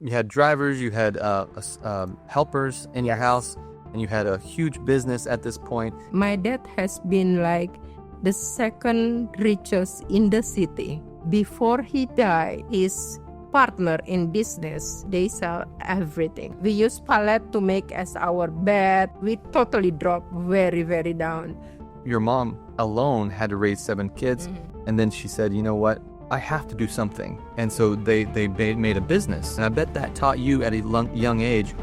You had drivers, you had helpers in your house, and you had a huge business at this point. My dad has been like the second richest in the city. Before he died, his partner in business, they sell everything. We use pallet to make as our bed. We totally dropped very, very down. Your mom alone had to raise 7 kids, and then she said, you know what? I have to do something. And so they made a business. And I bet that taught you at a young age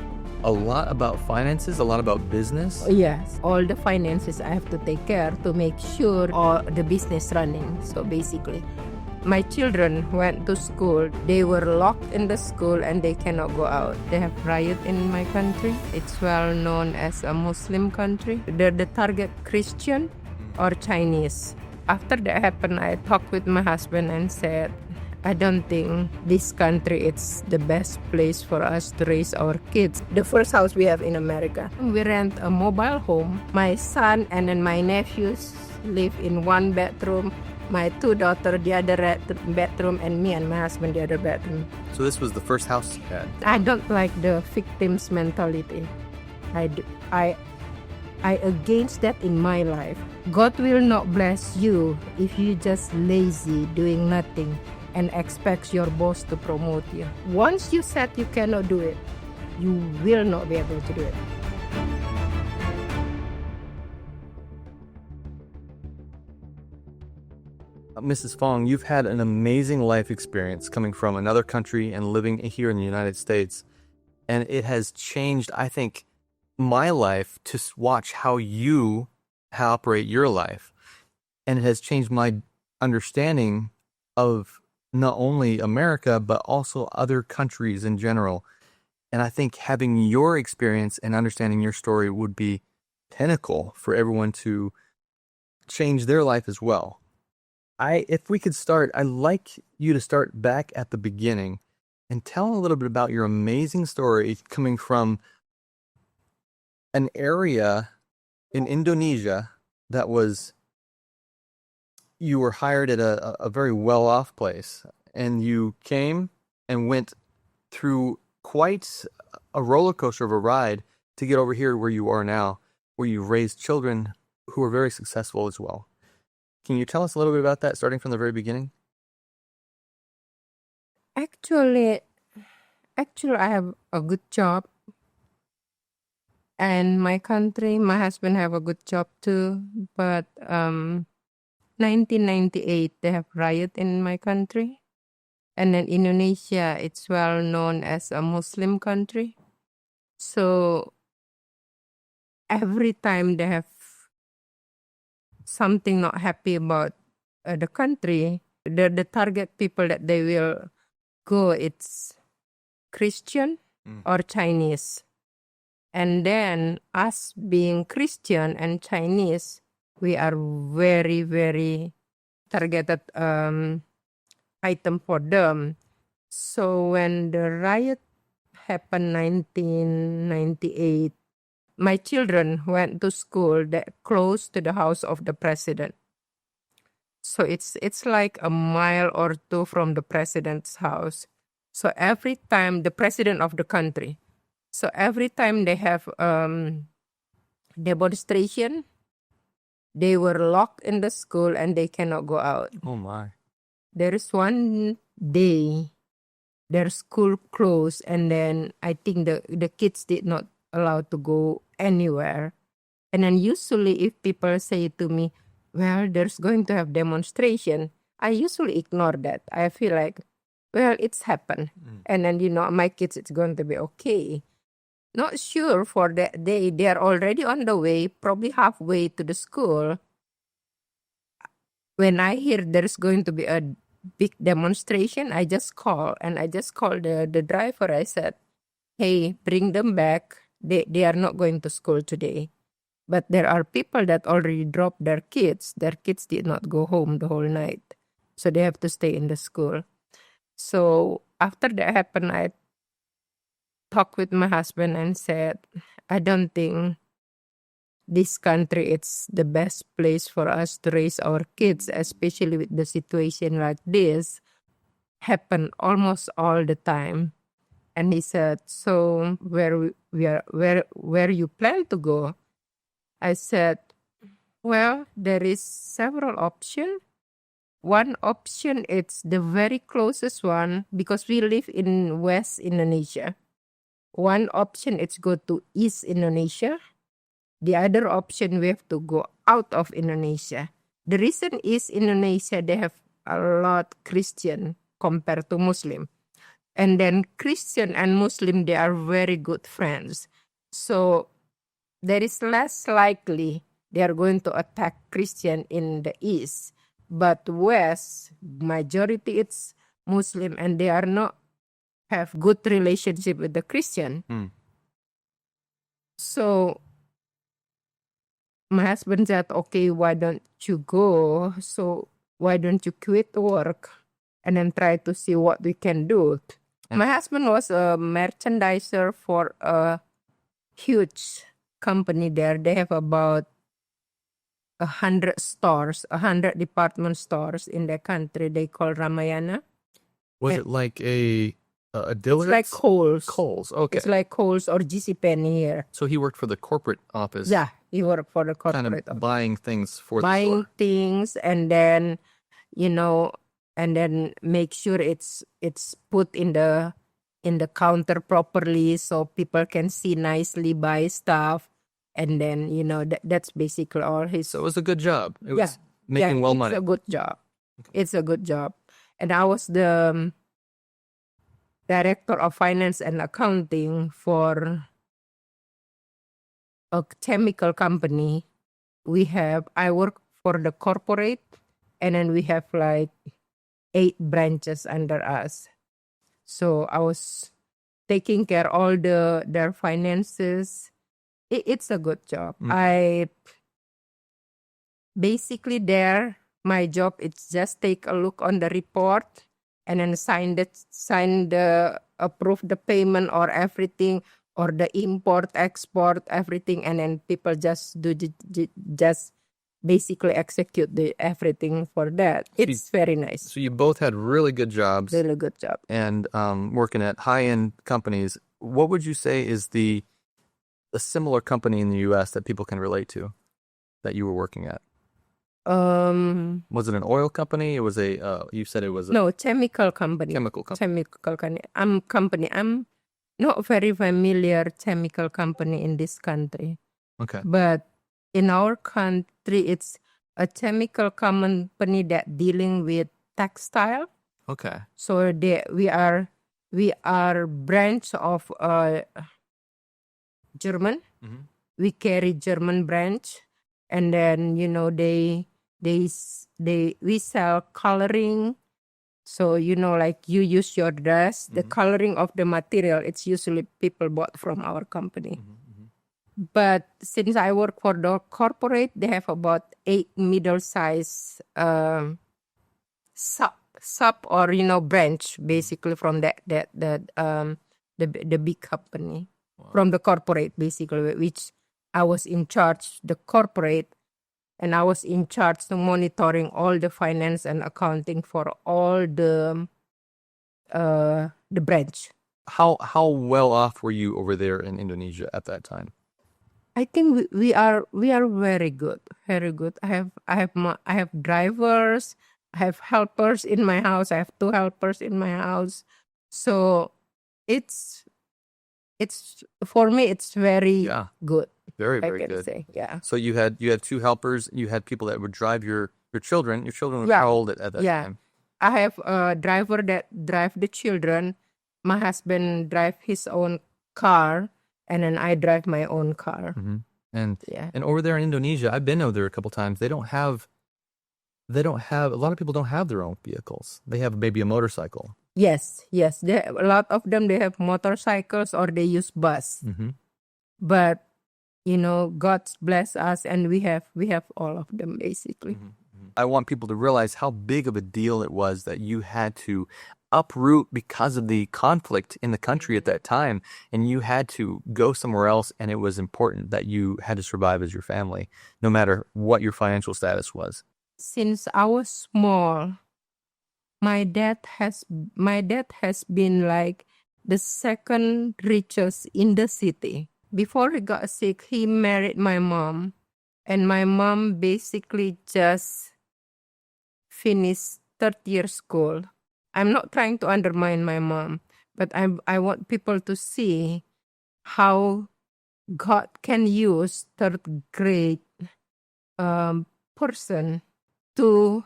a lot about finances, a lot about business. Yes, all the finances I have to take care to make sure all the business running. So basically, my children went to school. They were locked in the school and they cannot go out. They have riot in my country. It's well known as a Muslim country. They're the target Christian or Chinese. After that happened, I talked with my husband and said, I don't think this country is the best place for us to raise our kids. The first house we have in America. We rent a mobile home. My son and then my nephews live in one bedroom. My 2 daughters, the other bedroom, and me and my husband, the other bedroom. So this was the first house you had? I don't like the victim's mentality. I against that in my life. God will not bless you if you just lazy doing nothing and expects your boss to promote you. Once you said you cannot do it, you will not be able to do it. Mrs. Fong, you've had an amazing life experience coming from another country and living here in the United States. And it has changed, I think, my life to watch how you operate your life. And it has changed my understanding of not only America, but also other countries in general. And I think having your experience and understanding your story would be pinnacle for everyone to change their life as well. If we could start, I'd like you to start back at the beginning and tell a little bit about your amazing story coming from an area in Indonesia that was, you were hired at a very well-off place, and you came and went through quite a roller coaster of a ride to get over here where you are now, where you raised children who are very successful as well. Can you tell us a little bit about that, starting from the very beginning? Actually, I have a good job. And my country, my husband have a good job too. But 1998, they have riot in my country. And then Indonesia, it's well known as a Muslim country. So every time they have something not happy about the country, the target people that they will go, it's Christian or Chinese. And then us being Christian and Chinese, we are very, very targeted item for them. So when the riot happened 1998, my children went to school that close to the house of the president. So it's like a mile or 2 from the president's house. So every time the president of the country, so every time they have demonstration, they were locked in the school and they cannot go out. Oh my. There is one day their school closed, and then I think the kids did not allowed to go anywhere. And then usually if people say to me, well, there's going to have demonstration, I usually ignore that. I feel like, well, it's happened. And then, my kids, it's going to be okay. Not sure for that day. They are already on the way, probably halfway to the school. When I hear there's going to be a big demonstration, I just call. And I just called the driver. I said, hey, bring them back. They are not going to school today. But there are people that already dropped their kids. Their kids did not go home the whole night. So they have to stay in the school. So after that happened, I talked with my husband and said, I don't think this country is the best place for us to raise our kids, especially with the situation like this happen almost all the time. And he said, "So where you plan to go?" I said, "Well, there is several options. One option is the very closest one because we live in West Indonesia. One option is go to East Indonesia. The other option we have to go out of Indonesia. The reason is Indonesia they have a lot Christian compared to Muslim. And then Christian and Muslim, they are very good friends. So there is less likely they are going to attack Christian in the East. But West, majority it's Muslim and they are not have good relationship with the Christian. So my husband said, okay, why don't you go? So why don't you quit work and then try to see what we can do? My husband was a merchandiser for a huge company there. They have about 100 stores, 100 department stores in the country. They call Ramayana. Was it like a dealer? It's like Kohl's. Kohl's, okay. It's like Kohl's or JCPenney here. So he worked for the corporate office. Yeah, he worked for the corporate kind of office. buying things for the Buying store. things and then, and then make sure it's put in the counter properly so people can see nicely, buy stuff, and then that's basically all his. So it was a good job. It was making well money. It's a good job. It's a good job, and I was the director of finance and accounting for a chemical company. I work for the corporate, and then we have like 8 branches under us. So I was taking care all their finances. It's a good job. I basically there, my job is just take a look on the report and then approve the payment or everything, or the import, export, everything, and then people just just basically execute everything for that. It's very nice. So you both had really good jobs. Really good job. And working at high-end companies. What would you say is a similar company in the U.S. that people can relate to that you were working at? Was it an oil company? It was you said it was no, chemical company. Chemical company. I'm not very familiar chemical company in this country. Okay. But in our country, it's a chemical company that dealing with textile. Okay. So we are branch of German. Mm-hmm. We carry German branch, and then we sell coloring. So like you use your dress, the coloring of the material, it's usually people bought from our company. But since I work for the corporate, they have about 8 middle-sized sub or branch basically from the big company. Wow. From the corporate basically, which I was in charge the corporate, and I was in charge of monitoring all the finance and accounting for all the branch. How well off were you over there in Indonesia at that time? I think we are very good, very good. I have drivers, I have helpers in my house. I have 2 helpers in my house, so it's for me it's very good. Very, I very can good. say, yeah. So you had 2 helpers. You had people that would drive your children. Your children were how old at that time? I have a driver that drive the children. My husband drive his own car, and then I drive my own car. Mm-hmm. And over there in Indonesia, I've been over there a couple times. They don't have. A lot of people don't have their own vehicles. They have maybe a motorcycle. Yes. A lot of them, they have motorcycles or they use bus. Mm-hmm. But God bless us, and we have all of them basically. Mm-hmm. I want people to realize how big of a deal it was that you had to uproot because of the conflict in the country at that time, and you had to go somewhere else, and it was important that you had to survive as your family, no matter what your financial status was. Since I was small, my dad has been like the second richest in the city. Before he got sick, he married my mom. And my mom basically just finished third year school. I'm not trying to undermine my mom, but I want people to see how God can use third grade person to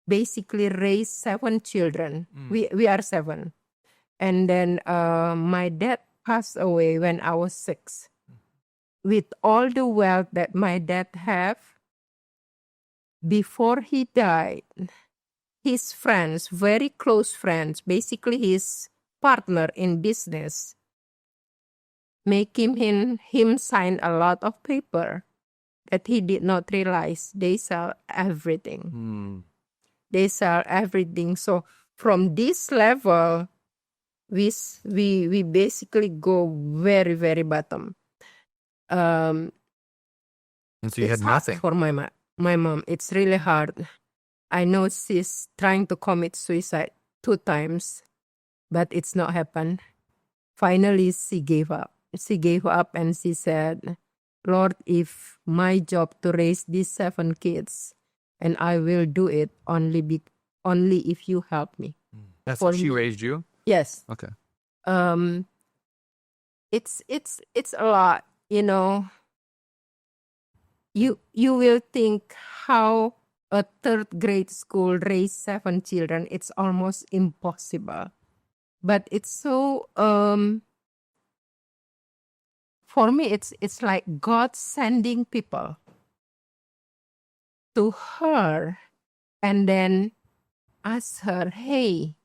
basically raise 7 children. We are 7. And then my dad passed away when I was 6. With all the wealth that my dad have, before he died, his friends, very close friends, basically his partner in business, make him sign a lot of paper that he did not realize they sell everything. They sell everything. So from this level, we basically go very, very bottom. And so you had nothing. For my mom. It's really hard. I know she's trying to commit suicide 2 times, but it's not happened. Finally, she gave up. She gave up and she said, Lord, if my job to raise these 7 kids, and I will do it only if you help me. That's how she raised you? Yes. Okay. It's a lot, you know. You will think how a third grade school raised 7 children. It's almost impossible. But it's so for me it's like God sending people to her and then ask her, hey,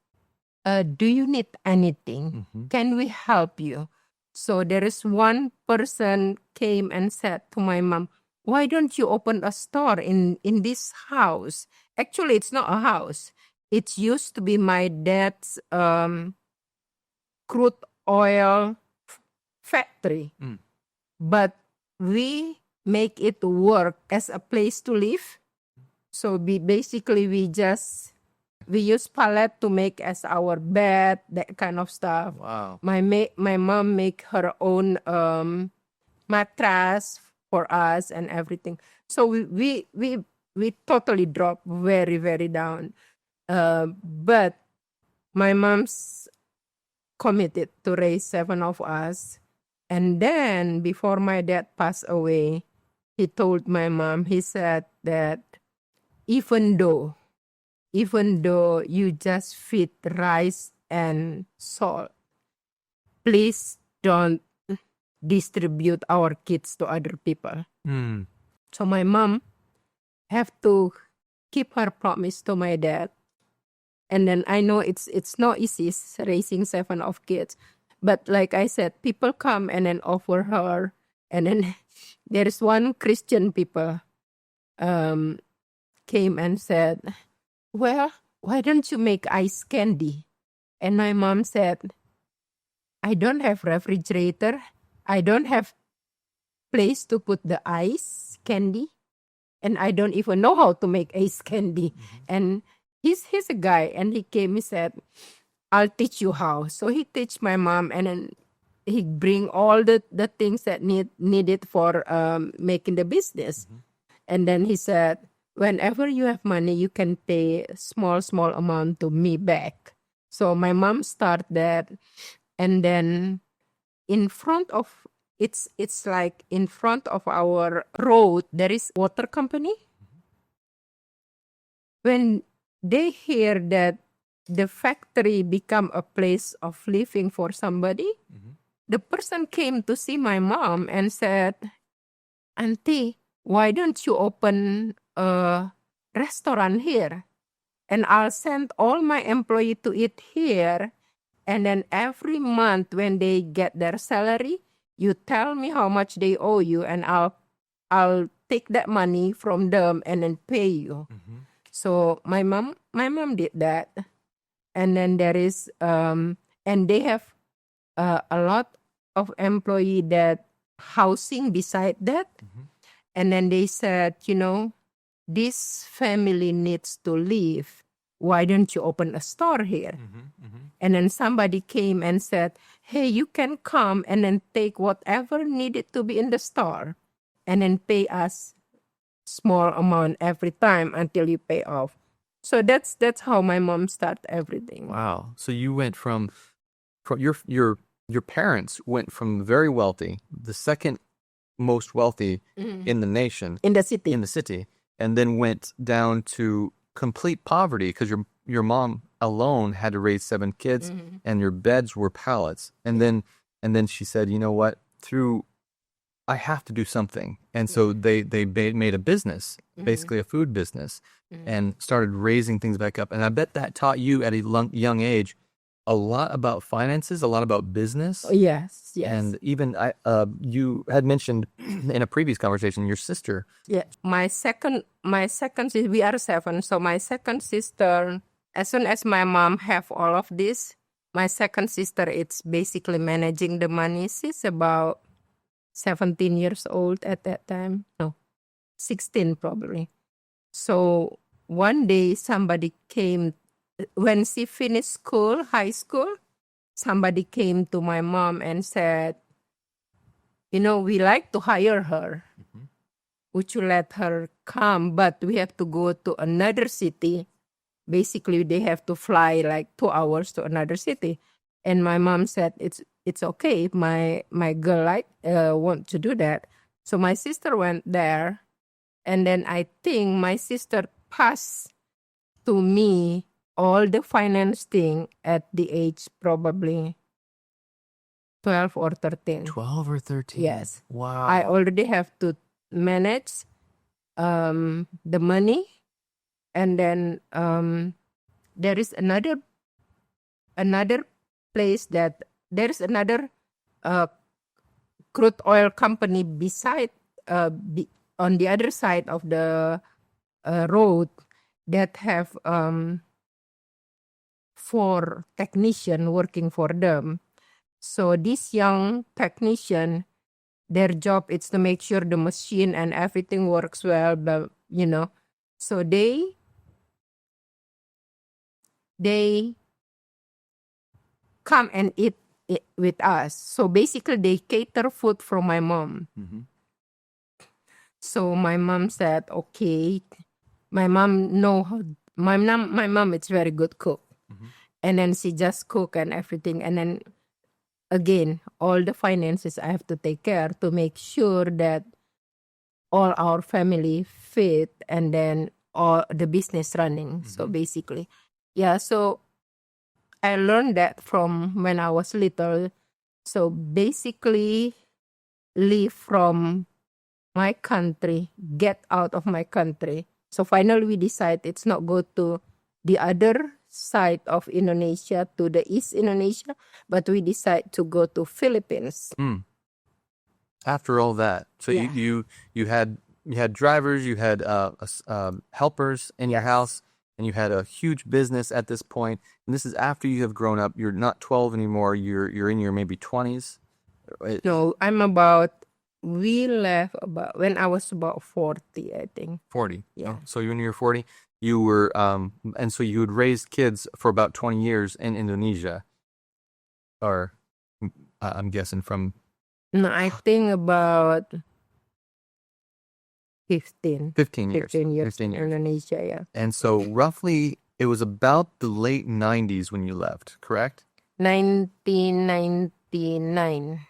do you need anything? Can we help you? So there is one person came and said to my mom, why don't you open a store in this house? Actually, it's not a house. It used to be my dad's crude oil factory. But we make it work as a place to live. So we use pallet to make as our bed, that kind of stuff. Wow. My mom make her own mattress for us and everything. So we totally dropped very, very down. But my mom's committed to raise 7 of us. And then before my dad passed away, he told my mom, he said that even though you just feed rice and salt, please don't distribute our kids to other people. So my mom have to keep her promise to my dad. And then I know it's not easy raising 7 of kids. But like I said, people come and then offer her. And then there is one Christian people came and said, well, why don't you make ice candy? And my mom said, I don't have refrigerator. I don't have place to put the ice candy. And I don't even know how to make ice candy. And he's a guy. And he came, he said, I'll teach you how. So he teach my mom. And then he bring all the things that needed for making the business. And then he said, whenever you have money, you can pay small amount to me back. So my mom started that. And then in front of, it's like in front of our road, there is water company. When they hear that the factory become a place of living for somebody, the person came to see my mom and said, Auntie, why don't you open a restaurant here? And I'll send all my employees to eat here. And then every month when they get their salary, you tell me how much they owe you, and I'll take that money from them and then pay you. So my mom did that. And then there is and they have a lot of employee that housing beside that. And then they said, this family needs to live. Why don't you open a store here? And then somebody came and said, hey, you can come and then take whatever needed to be in the store and then pay us small amount every time until you pay off. So that's how my mom started everything. Wow. So you went from your parents went from very wealthy, the second most wealthy in the nation, In the city. and then went down to complete poverty because your mom alone had to raise 7 kids and your beds were pallets. And then she said, you know what, I have to do something. And so they made a business, basically a food business, and started raising things back up. And I bet that taught you at a young age a lot about finances, a lot about business. Yes. And even you had mentioned in a previous conversation your sister. Yeah. My second sister, we are 7. So my second sister, as soon as my mom have all of this, my second sister, it's basically managing the money. She's about 17 years old at that time. No, 16 probably. So one day somebody came, when she finished high school, somebody came to my mom and said, we like to hire her. Would you let her come? But we have to go to another city. Basically, they have to fly like 2 hours to another city. And my mom said, it's okay if my girl want to do that. So my sister went there. And then I think my sister passed to me all the finance thing at the age probably 12 or 13. 12 or 13? Yes. Wow. I already have to manage the money. And then there is another place that there is another crude oil company beside on the other side of the road that have 4 technicians working for them. So this young technician, their job is to make sure the machine and everything works well, but so they come and eat with us. So basically they cater food for my mom. So my mom said, okay. My mom is very good cook. And then she just cook and everything. And then again, all the finances I have to take care to make sure that all our family fit and then all the business running. So basically, so I learned that from when I was little. So basically, leave from my country, get out of my country. So finally we decide it's not go to the other side of Indonesia, to the East Indonesia, but we decide to go to Philippines. After all that, so you had drivers, you had helpers in your house, and you had a huge business at this point. And this is after you have grown up. You're not 12 anymore. You're in your maybe 20s. No, we left about when I was about 40, I think. 40. Yeah. Oh, so when you were 40, you were and so you had raised kids for about 20 years in Indonesia, or I'm guessing from. No, I think about 15. 15 years. 15 years 15 in years. Indonesia, yeah. And so roughly it was about the late 90s when you left, correct? 1999.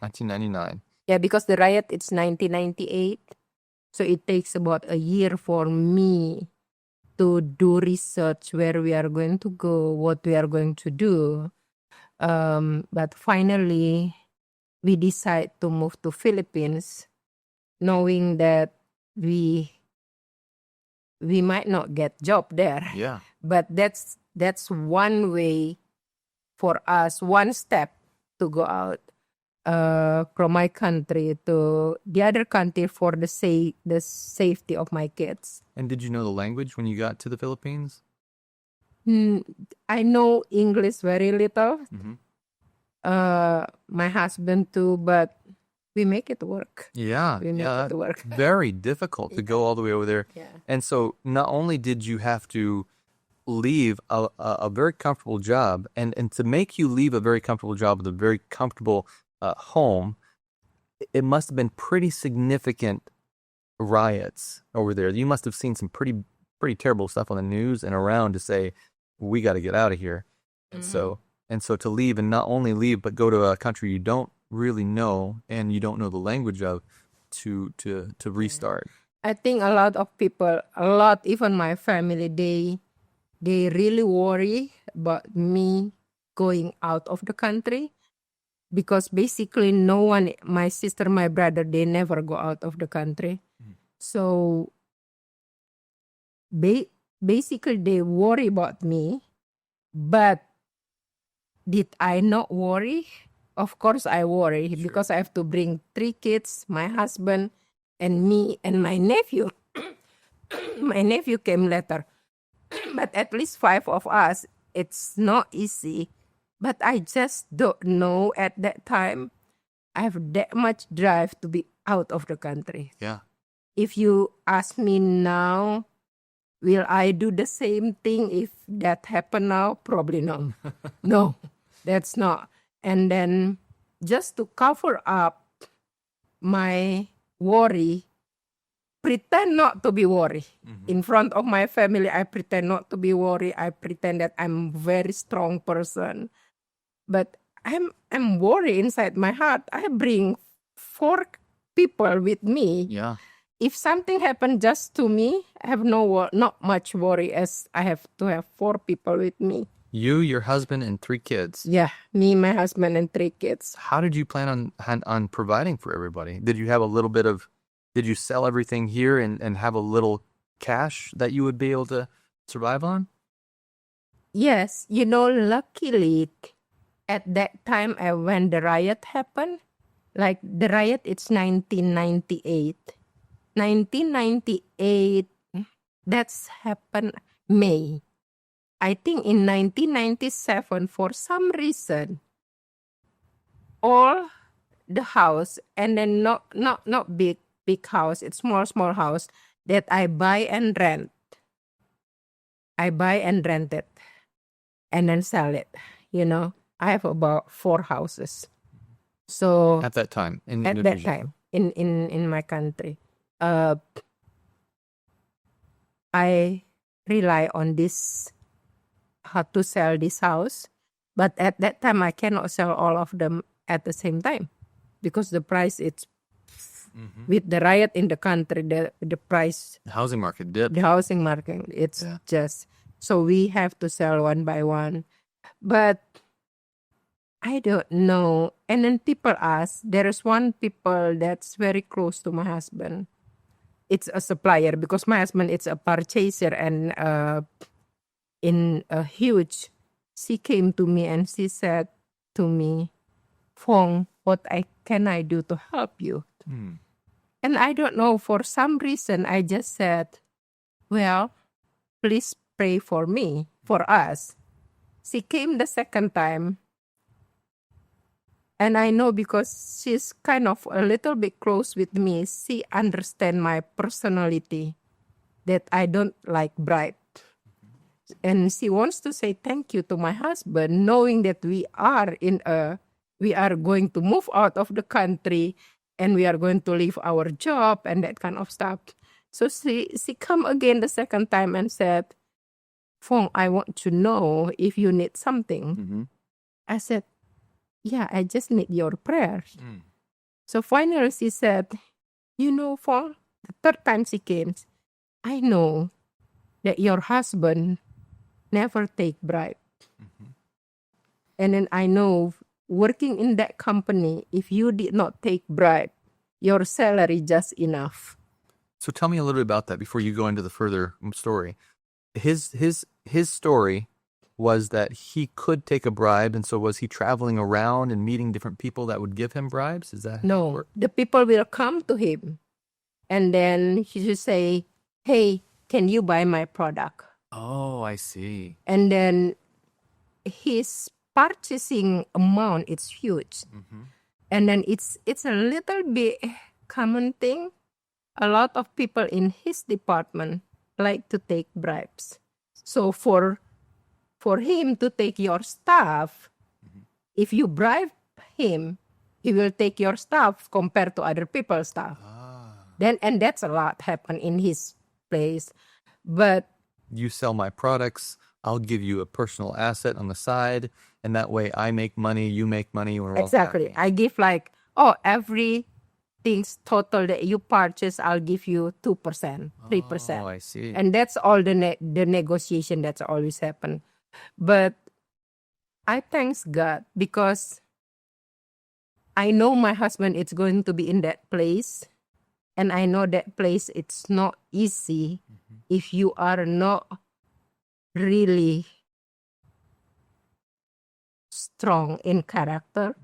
1999. Yeah, because the riot it's 1998. So it takes about a year for me to do research where we are going to go, what we are going to do. But finally, we decide to move to Philippines, knowing that we might not get job there. Yeah. But that's one way for us, one step to go out from my country to the other country for the safety of my kids. And did you know the language when you got to the Philippines? I know English very little. My husband too, but we make it work. Yeah. We make it work. Very difficult to go all the way over there. Yeah. And so not only did you have to leave a very comfortable job, and to make you leave a very comfortable job with a very comfortable home, it must have been pretty significant riots over there. You must have seen some pretty terrible stuff on the news and around to say, we got to get out of here. And so to leave, and not only leave, but go to a country you don't really know and you don't know the language of, to restart. I think a lot of people, even my family, they really worry about me going out of the country, because basically no one, my sister, my brother, they never go out of the country. So basically they worry about me. But did I not worry? Of course I worry, because I have to bring 3 kids, my husband and me and my nephew. My nephew came later. But at least 5 of us, it's not easy. But I just don't know at that time I have that much drive to be out of the country. Yeah. If you ask me now, will I do the same thing if that happen now? Probably no. No, that's not. And then just to cover up my worry, pretend not to be worried. In front of my family, I pretend not to be worried. I pretend that I'm a very strong person. But I'm worried inside my heart. I bring 4 people with me. Yeah. If something happened just to me, I have not much worry, as I have to have 4 people with me. You, your husband, and 3 kids. Yeah, me, my husband, and 3 kids. How did you plan on providing for everybody? Did you have a little bit of, did you sell everything here and have a little cash that you would be able to survive on? Yes, luckily, at that time when the riot happened, like the riot, it's 1998. 1998, that's happened May. I think in 1997, for some reason, all the house, and then not big house, it's small house that I buy and rent. I buy and rent it and then sell it. I have about 4 houses. So At that time in at Indonesia. that time in my country, I rely on this, how to sell this house. But at that time, I cannot sell all of them at the same time, because the price, it's with the riot in the country, the price, The housing market dipped. the housing market, it's just, so we have to sell one by one. But I don't know. And then people ask, there is one people that's very close to my husband. It's a supplier, because my husband is a purchaser, and in a huge, she came to me and she said to me, Fong, what can I do to help you? And I don't know, for some reason, I just said, well, please pray for me, for us. She came the second time. And I know, because she's kind of a little bit close with me, she understands my personality, that I don't like bribe. And she wants to say thank you to my husband, knowing that we are going to move out of the country, and we are going to leave our job and that kind of stuff. So she come again the second time and said, Fong, I want to know if you need something. I said, yeah, I just need your prayers. So finally she said, Fong, the third time she came, I know that your husband never take bribe. And then I know, working in that company, if you did not take bribe, your salary just enough. So tell me a little bit about that before you go into the further story. His story was that he could take a bribe, and so was he traveling around and meeting different people that would give him bribes? Is that No, the people will come to him, and then he should say, hey, can you buy my product? Oh, I see. And then his purchasing amount is huge. And then it's a little bit common thing. A lot of people in his department like to take bribes. So for him to take your stuff, if you bribe him, he will take your stuff compared to other people's stuff. And that's a lot happen in his place. But You sell my products, I'll give you a personal asset on the side, and that way I make money, you make money, we're all exactly, happy. I give like, every things total that you purchase, I'll give you 2%, 3%. Oh, I see. And that's all the negotiation that's always happen. But I thanks God because I know my husband is going to be in that place. And I know that place, it's not easy if you are not really strong in character.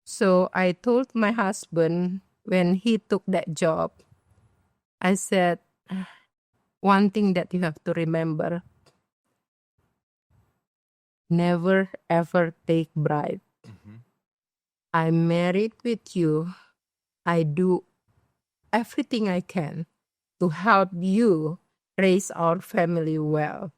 So I told my husband when he took that job, I said, one thing that you have to remember, never ever take bribe. I'm married with you. I do everything I can to help you raise our family well.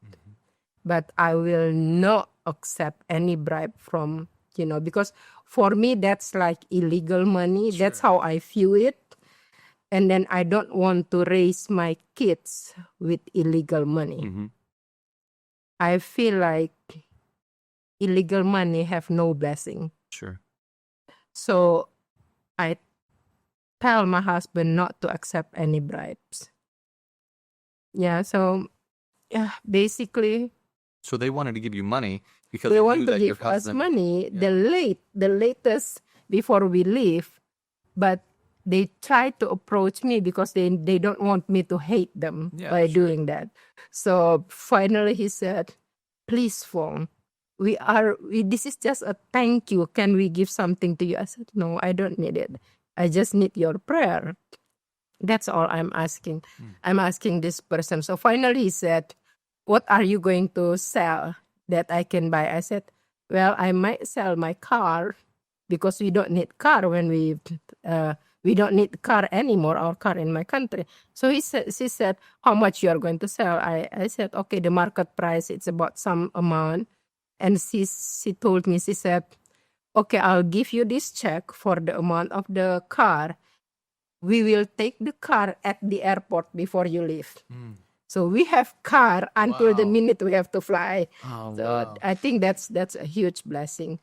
But I will not accept any bribe from, because for me, that's like illegal money. Sure. That's how I view it. And then I don't want to raise my kids with illegal money. I feel like illegal money have no blessing. Sure. So I tell my husband not to accept any bribes. Yeah, so basically So they wanted to give you money because they knew want to that your give us husband... money the latest before we leave, but they try to approach me because they don't want me to hate them by doing that. So finally he said, please, Fong, this is just a thank you. Can we give something to you? I said, no, I don't need it. I just need your prayer. That's all I'm asking. I'm asking this person. So finally he said, what are you going to sell that I can buy? I said, well, I might sell my car because we don't need car when we don't need car anymore, our car in my country. So she said, how much you are going to sell? I said, okay, the market price, it's about some amount. And she told me, she said, okay, I'll give you this check for the amount of the car. We will take the car at the airport before you leave. So we have car until the minute we have to fly. Oh, So wow. I think that's a huge blessing.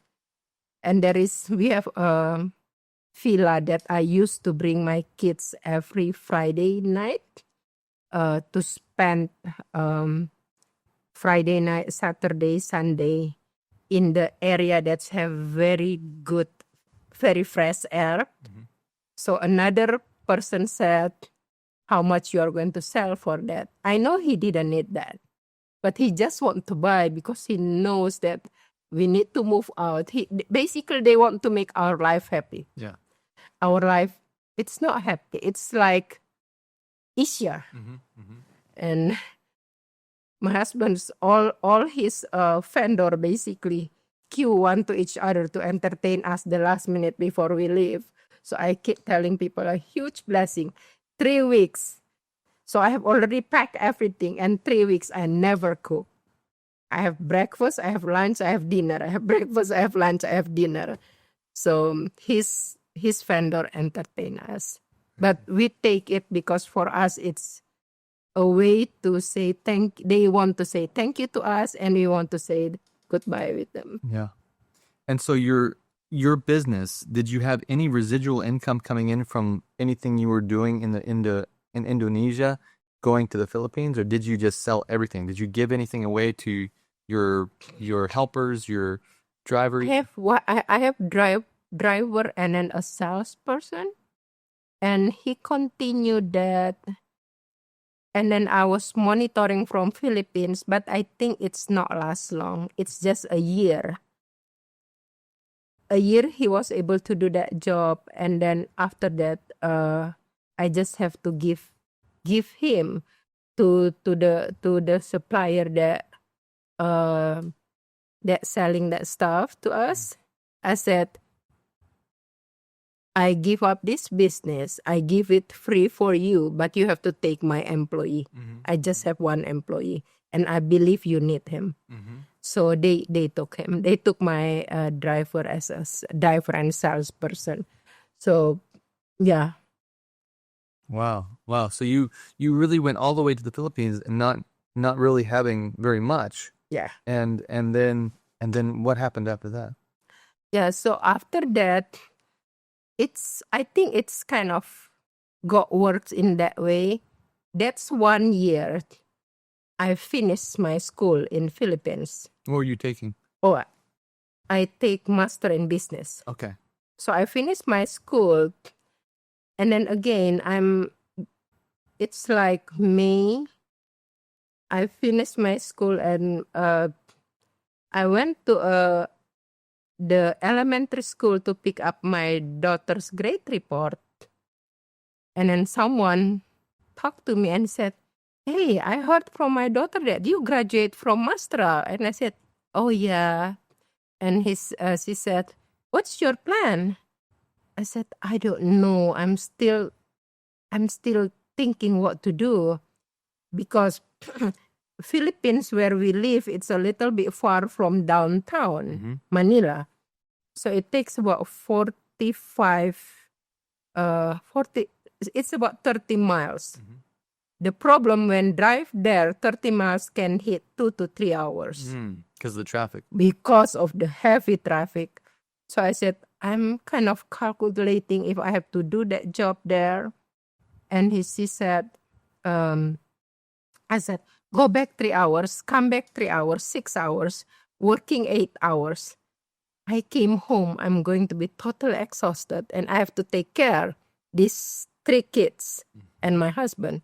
And we have a villa that I used to bring my kids every Friday night to spend Friday night, Saturday, Sunday in the area that's have very good, very fresh air. So another person said, how much you are going to sell for that? I know he didn't need that, but he just want to buy because he knows that we need to move out. Basically, they want to make our life happy. Yeah. Our life, it's not happy. It's like easier. And my husband's all his vendor basically queue one to each other to entertain us the last minute before we leave. So I keep telling people a huge blessing. 3 weeks. So I have already packed everything, and 3 weeks I never cook. I have breakfast, I have lunch, I have dinner. I have breakfast, I have lunch, I have dinner. So his vendor entertain us. But we take it because for us it's a way to say they want to say thank you to us, and we want to say goodbye with them. Yeah. And so your business, did you have any residual income coming in from anything you were doing in Indonesia going to the Philippines, or did you just sell everything? Did you give anything away to your helpers, your driver? I have driver and then a salesperson, and he continued that. And then I was monitoring from Philippines, but I think it's not last long. It's just a year. A year he was able to do that job, and then after that, I just have to give him to the supplier that selling that stuff to us. I said, I give up this business. I give it free for you, but you have to take my employee. I just have one employee. and I believe you need him. So they took him. They took my driver as driver and salesperson. So yeah. Wow. So you really went all the way to the Philippines and not really having very much. Yeah. And then what happened after that? Yeah. So after that, I think it's kind of got works in that way. That's 1 year. I finished my school in Philippines. What were you taking? Oh, I take master in business. Okay. So I finished my school, and then again, it's like May. I finished my school, and I went to the elementary school to pick up my daughter's grade report. And then someone talked to me and said, "Hey, I heard from my daughter that you graduate from master." And I said, "Oh yeah." And she said, "What's your plan?" I said, "I don't know. I'm still thinking what to do, because Philippines, where we live, it's a little bit far from downtown Manila. So it takes about 40, it's about 30 miles. The problem when drive there, 30 miles can hit 2 to 3 hours. Because of the traffic. Because of the heavy traffic. So I said, I'm kind of calculating if I have to do that job there. And she said, I said, go back 3 hours, come back 3 hours, 6 hours, working 8 hours. I came home, I'm going to be totally exhausted, and I have to take care these 3 kids and my husband.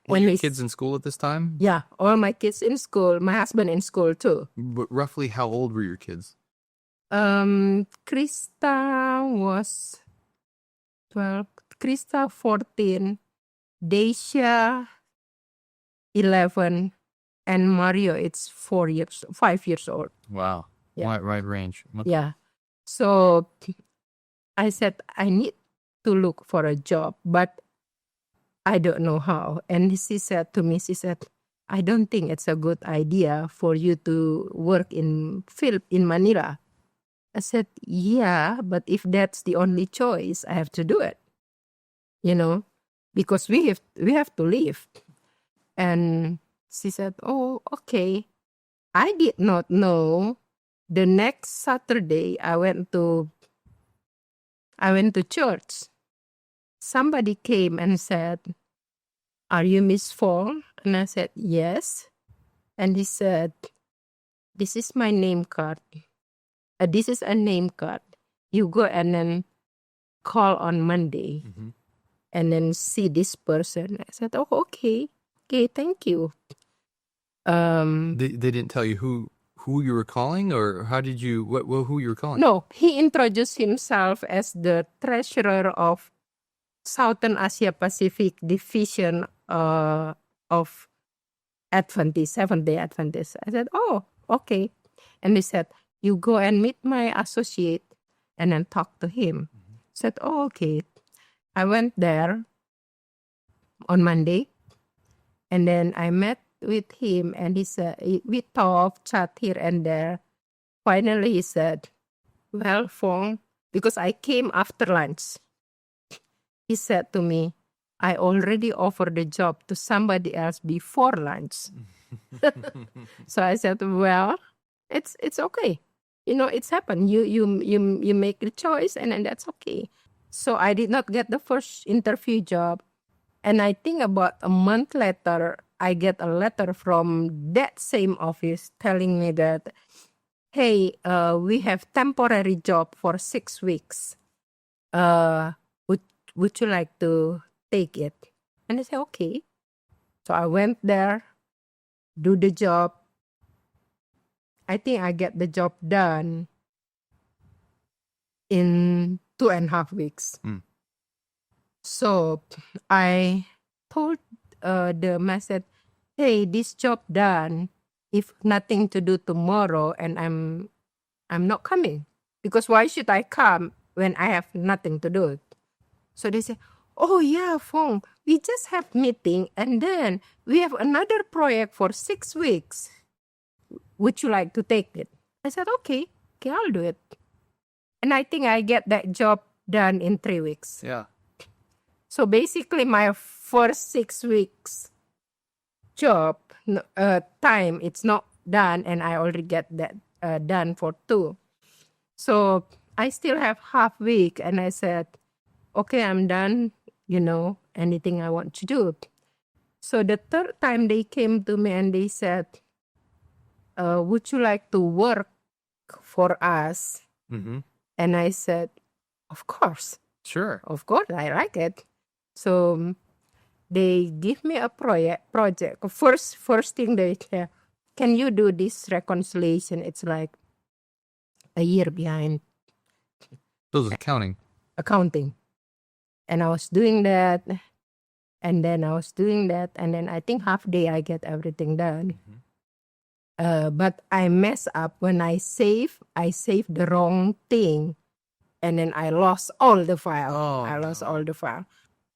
Were your kids in school at this time? Yeah, all my kids in school, my husband in school too. But roughly how old were your kids? Krista was 12, Krista 14, Daisha 11, and Mario, it's 5 years old. Wow. Yeah. Wide range. Okay. Yeah. So I said, I need to look for a job, but I don't know how. And she said to me, I don't think it's a good idea for you to work in Manila. I said, yeah, but if that's the only choice, I have to do it. Because we have to live. And she said, oh, okay. I did not know. The next Saturday, I went to church. Somebody came and said, are you Miss Fong? And I said, yes. And he said, this is my name card. This is a name card. You go and then call on Monday and then see this person. I said, oh, okay. Okay, thank you. They didn't tell you who you were calling, or how did you who you were calling? No, he introduced himself as the treasurer of Southern Asia Pacific Division of Adventist, Seventh-day Adventist. I said, oh, okay. And he said, you go and meet my associate and then talk to him. I said, oh, okay. I went there on Monday, and then I met with him, and he said, we talked, chat here and there. Finally, he said, well, Fong, because I came after lunch, he said to me, I already offered the job to somebody else before lunch. So I said, well, it's okay. It's happened. You make the choice, and that's okay. So I did not get the first interview job. And I think about a month later, I get a letter from that same office telling me that, hey, we have temporary job for 6 weeks. Would you like to take it? And I said, okay. So I went there, do the job. I think I get the job done in 2.5 weeks. So I told them, I said, hey, this job done, if nothing to do tomorrow, and I'm not coming. Because why should I come when I have nothing to do? So they said, oh yeah, Fong, we just have meeting and then we have another project for 6 weeks. Would you like to take it? I said, okay, I'll do it. And I think I get that job done in 3 weeks. Yeah. So basically my first 6 weeks job time, it's not done and I already get that done for 2. So I still have half week and I said, okay, I'm done, anything I want to do. So the third time they came to me and they said, would you like to work for us? Mm-hmm. And I said, of course. Sure. Of course, I like it. So they give me a project. First thing they say, can you do this reconciliation? It's like a year behind. Those accounting. And I was doing that. And then I was doing that. And then I think half day I get everything done. But I mess up when I save the wrong thing. And then I lost all the file. All the file.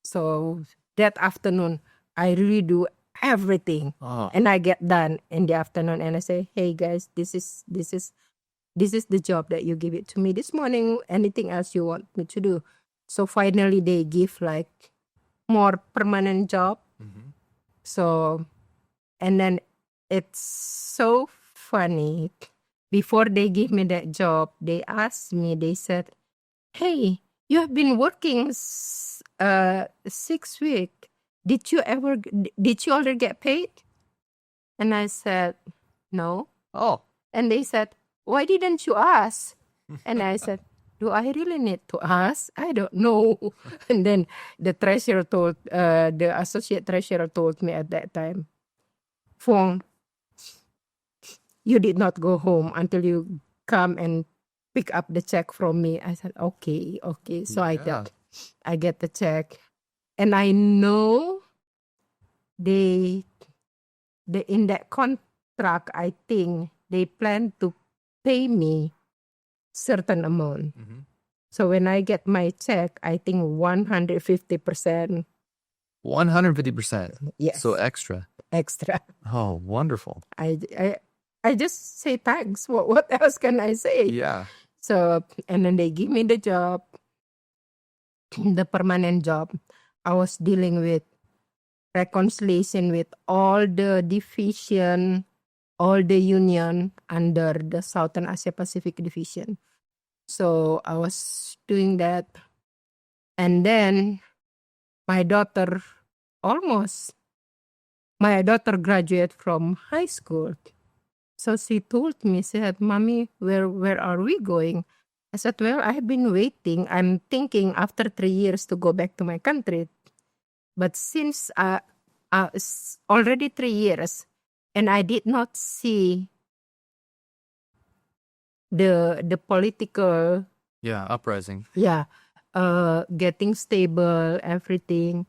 So that afternoon, I really do everything. And I get done in the afternoon. And I say, hey guys, this is the job that you give it to me this morning. Anything else you want me to do? So finally they give like more permanent job. So, and then it's so funny. Before they give me that job, they asked me, they said, hey, you have been working 6 weeks. Did you already get paid? And I said, no. Oh. And they said, why didn't you ask? And I said, do I really need to ask? I don't know. And then the associate treasurer told me at that time, Fong, you did not go home until you come and pick up the check from me. I said, okay. So Yeah. I get the check. And I know they in that contract, I think they plan to pay me certain amount. So when I get my check, I think 150%. 150%. Yes. So extra. Oh, wonderful. I just say thanks. What else can I say? Yeah. So, and then they give me the job, the permanent job. I was dealing with reconciliation with all the division, all the union under the Southern Asia Pacific Division. So I was doing that. And then my daughter graduated from high school. So she told me, she said, Mommy, where are we going? I said, well, I have been waiting. I'm thinking after 3 years to go back to my country. But since it's already 3 years and I did not see the political uprising. Getting stable, everything.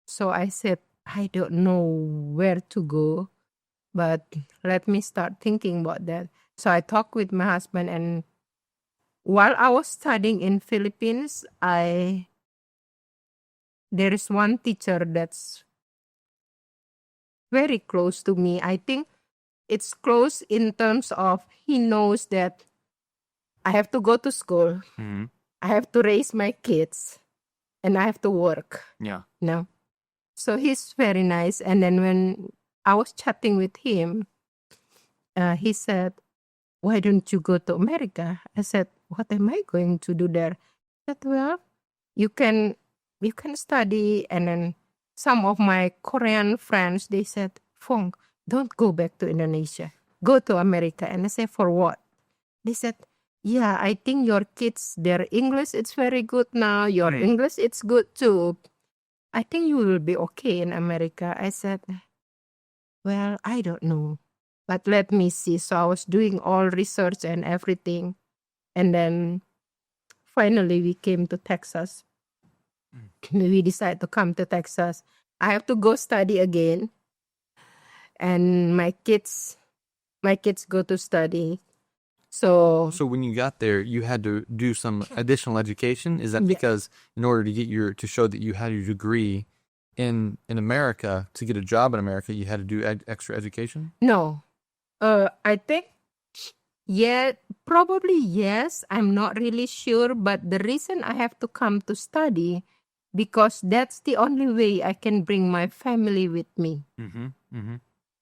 So I said, I don't know where to go, but let me start thinking about that. So I talked with my husband, and while I was studying in Philippines, there is one teacher that's very close to me. I think it's close in terms of he knows that I have to go to school. I have to raise my kids and I have to work. Yeah. No. So he's very nice. And then when I was chatting with him, he said, why don't you go to America? I said, what am I going to do there? He said, well, you can study. And then some of my Korean friends, they said, Fong, don't go back to Indonesia. Go to America. And I said, for what? They said, yeah, I think your kids, their English, it's very good now. Your English, it's good too. I think you will be okay in America. I said, well, I don't know. But let me see. So I was doing all research and everything. And then finally we came to Texas. We decided to come to Texas. I have to go study again. And my kids go to study. So when you got there, you had to do some additional education. Is that because in order to get to show that you had your degree, in America, to get a job in America, you had to do extra education? No. I think, yeah, probably yes. I'm not really sure. But the reason I have to come to study, because that's the only way I can bring my family with me. Mm-hmm. Mm-hmm.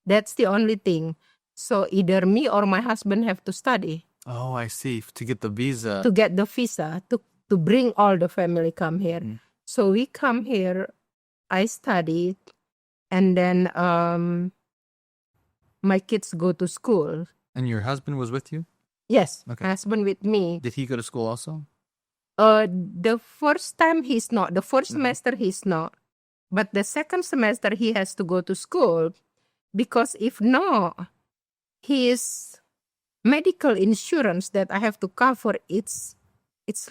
That's the only thing. So either me or my husband have to study Oh, I see. To get the visa. to get the visa to bring all the family come here. Mm. So we come here, I studied, and then my kids go to school. And your husband was with you? Yes, Okay. my husband with me. Did he go to school also? The first time he's not. The first semester he's not. But the second semester he has to go to school, because if not, his medical insurance that I have to cover, it's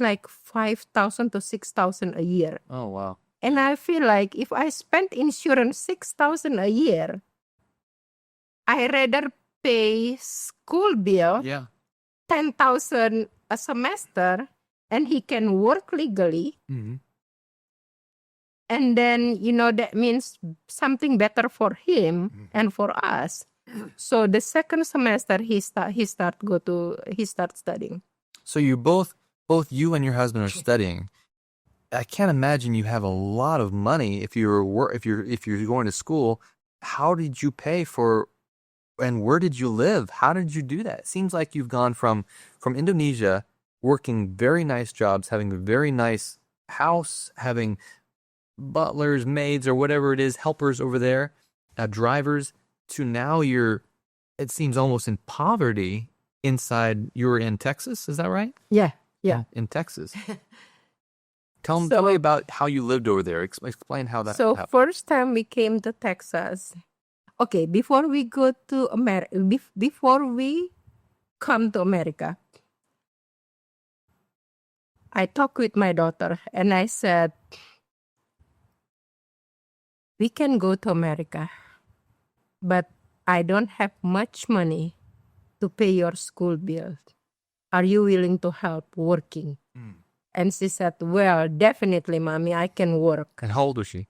like 5,000 to 6,000 a year. Oh, wow. And I feel like if I spend insurance 6,000 a year, I rather pay school bill Yeah. 10,000 a semester, and he can work legally. Mm-hmm. And then, that means something better for him and for us. So the second semester he start studying. So you both you and your husband are studying. I can't imagine you have a lot of money if you're going to school. How did you pay for, and where did you live? How did you do that? It seems like you've gone from Indonesia, working very nice jobs, having a very nice house, having butlers, maids, or whatever it is, helpers over there, drivers, to now it seems almost in poverty inside. You were in Texas, is that right? Yeah. In Texas. Tell me about how you lived over there. Explain how that happened. First time we came to Texas. Okay, before we go to America, before we come to America, I talked with my daughter and I said, we can go to America, but I don't have much money to pay your school bill. Are you willing to help working? And she said, well, definitely, Mommy, I can work. And how old was she?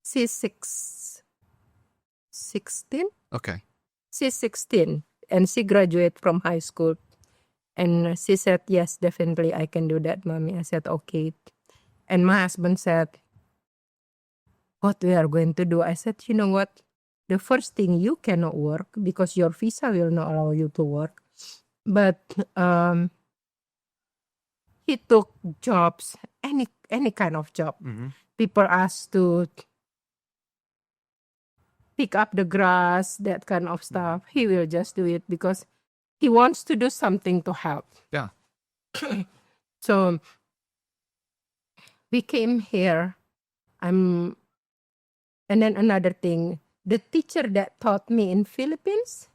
She's 16. Okay. She's 16 and she graduated from high school. And she said, yes, definitely I can do that, Mommy. I said, okay. And my husband said, what we are going to do? I said, you know what? The first thing, you cannot work because your visa will not allow you to work. But he took jobs, any kind of job. Mm-hmm. People asked to pick up the grass, that kind of stuff. He will just do it because he wants to do something to help. Yeah. So we came here. And then another thing, the teacher that taught me in Philippines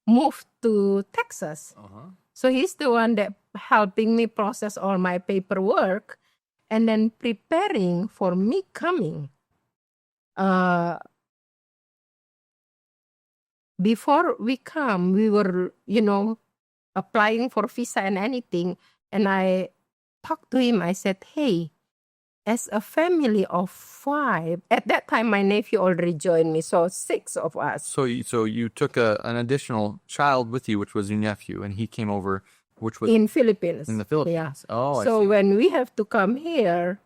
moved to Texas. Uh-huh. So he's the one that helping me process all my paperwork and then preparing for me coming. Before we come, we were, applying for visa and anything. And I talked to him. I said, hey, as a family of 5, at that time, my nephew already joined me. So 6 of us. So you took an additional child with you, which was your nephew, and he came over, which was in Philippines. In the Philippines. Yeah. Oh, so I see. when we have to come here,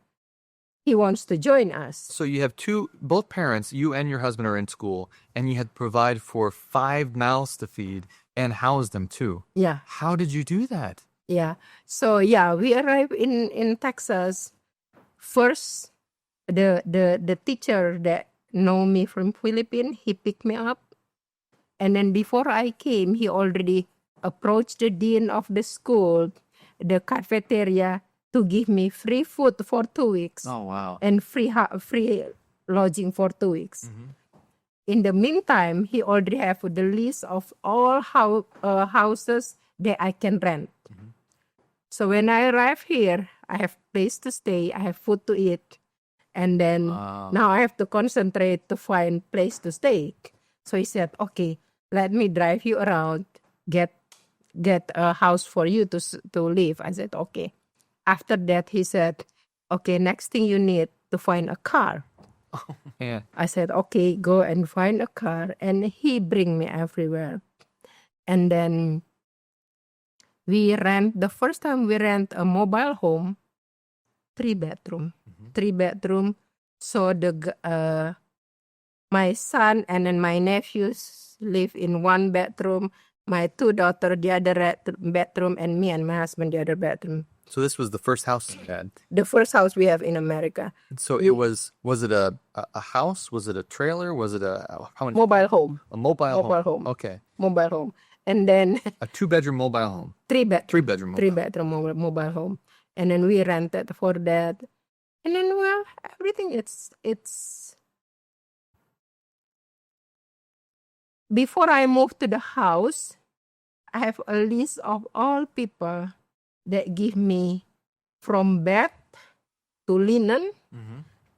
he wants to join us. So you have both parents, you and your husband are in school, and you had to provide for 5 mouths to feed and house them too. Yeah. How did you do that? Yeah. So we arrived in Texas. First, the teacher that know me from Philippines, he picked me up. And then before I came, he already approached the dean of the school, the cafeteria, to give me free food for 2 weeks. Oh, wow. And free lodging for 2 weeks. Mm-hmm. In the meantime, he already have the list of all houses that I can rent. Mm-hmm. So when I arrive here, I have place to stay, I have food to eat, and then now I have to concentrate to find place to stay. So he said, okay, let me drive you around, get a house for you to live. I said, okay. After that, he said, okay, next thing you need to find a car. Man. I said, okay, go and find a car. And he bring me everywhere. And then the first time we rent a mobile home, 3 bedroom. 3 bedroom. So my son and then my nephews live in 1 bedroom. My 2 daughters, the other bedroom, and me and my husband, the other bedroom. So this was the first house you had. The first house we have in America. So it was it a house? Was it a trailer? Was it how many? Mobile home. A mobile home. Okay. Mobile home. And then A 2-bedroom mobile home. 3 bedroom. Mobile. 3 bedroom mobile home. And then we rented for that. And then everything it's before I moved to the house, I have a list of all people that give me from bed to linen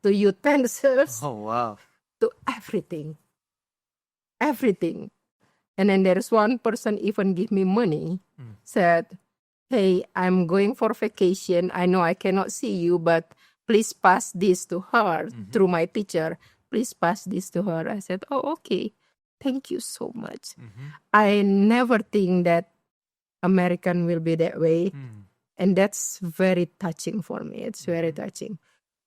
to utensils Oh wow. to everything. Everything. And then there's one person even give me money, said, hey, I'm going for vacation. I know I cannot see you, but please pass this to her through my teacher. Please pass this to her. I said, oh, okay. Thank you so much. I never think that American will be that way. And that's very touching for me. It's very touching.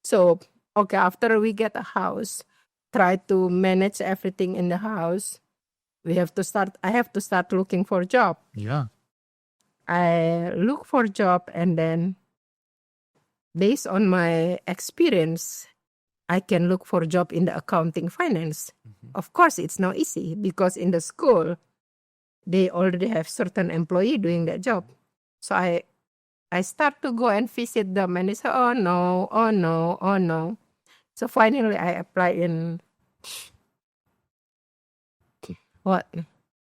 So, okay, after we get a house, try to manage everything in the house. I have to start looking for a job. Yeah. I look for a job, and then based on my experience, I can look for a job in the accounting finance. Of course, it's not easy because in the school, they already have certain employee doing that job. So I start to go and visit them, and they say, oh no, oh no, oh no. So finally, I apply in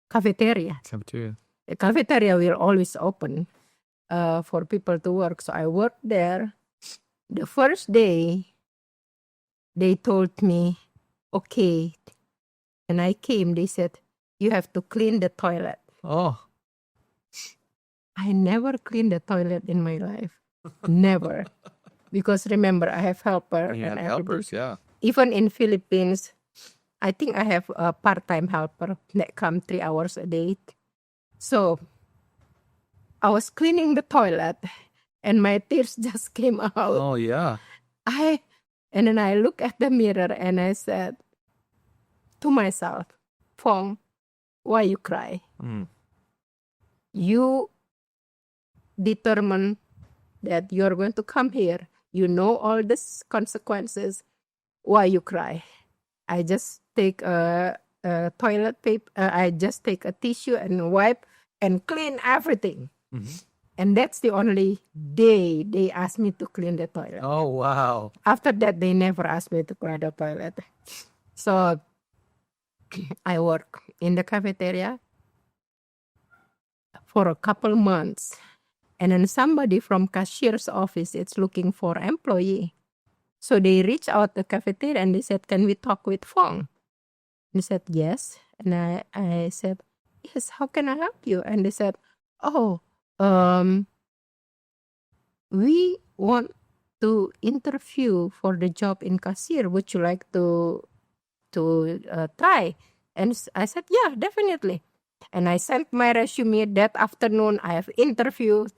cafeteria. The cafeteria will always open for people to work. So I worked there. The first day, they told me, okay. And I came, they said, you have to clean the toilet. Oh. I never cleaned the toilet in my life. Never. Because remember, I have helper. You had and helpers, yeah. Even in Philippines, I think I have a part-time helper that come 3 hours a day. So I was cleaning the toilet and my tears just came out. Oh, yeah. And then I look at the mirror and I said to myself, Fong, why you cry? You determine that you're going to come here. You know all the consequences. Why you cry? I just take a toilet paper. I just take a tissue and wipe and clean everything. And that's the only day they asked me to clean the toilet. Oh, wow. After that, they never asked me to clean the toilet. So I work in the cafeteria for a couple months. And then somebody from cashier's office is looking for employee. So they reached out the cafeteria and they said, can we talk with Fong? They said, yes. And I said, yes, how can I help you? And they said, we want to interview for the job in cashier. Would you like to try? And I said, yeah, definitely. And I sent my resume that afternoon. I have interviewed.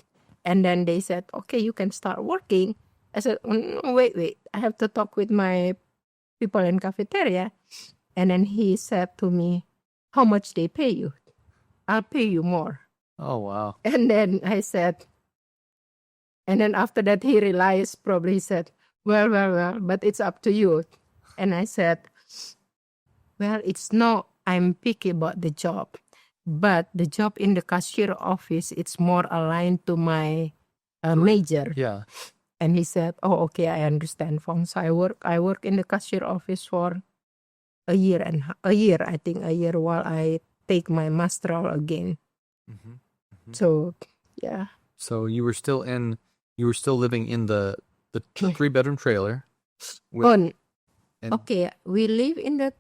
And then they said, okay, you can start working. I said, wait. I have to talk with my people in cafeteria. And then he said to me, how much they pay you? I'll pay you more. Oh, wow. And then I said, and then after that he realized, probably he said, well, but it's up to you. And I said, well, it's not, I'm picky about the job. But the job in the cashier office, it's more aligned to my major. Yeah. And he said, oh, okay, I understand, Fong. So I work in the cashier office for a year, while I take my masteral again. So, yeah. So you were still living in the 3-bedroom trailer. Okay, we live in the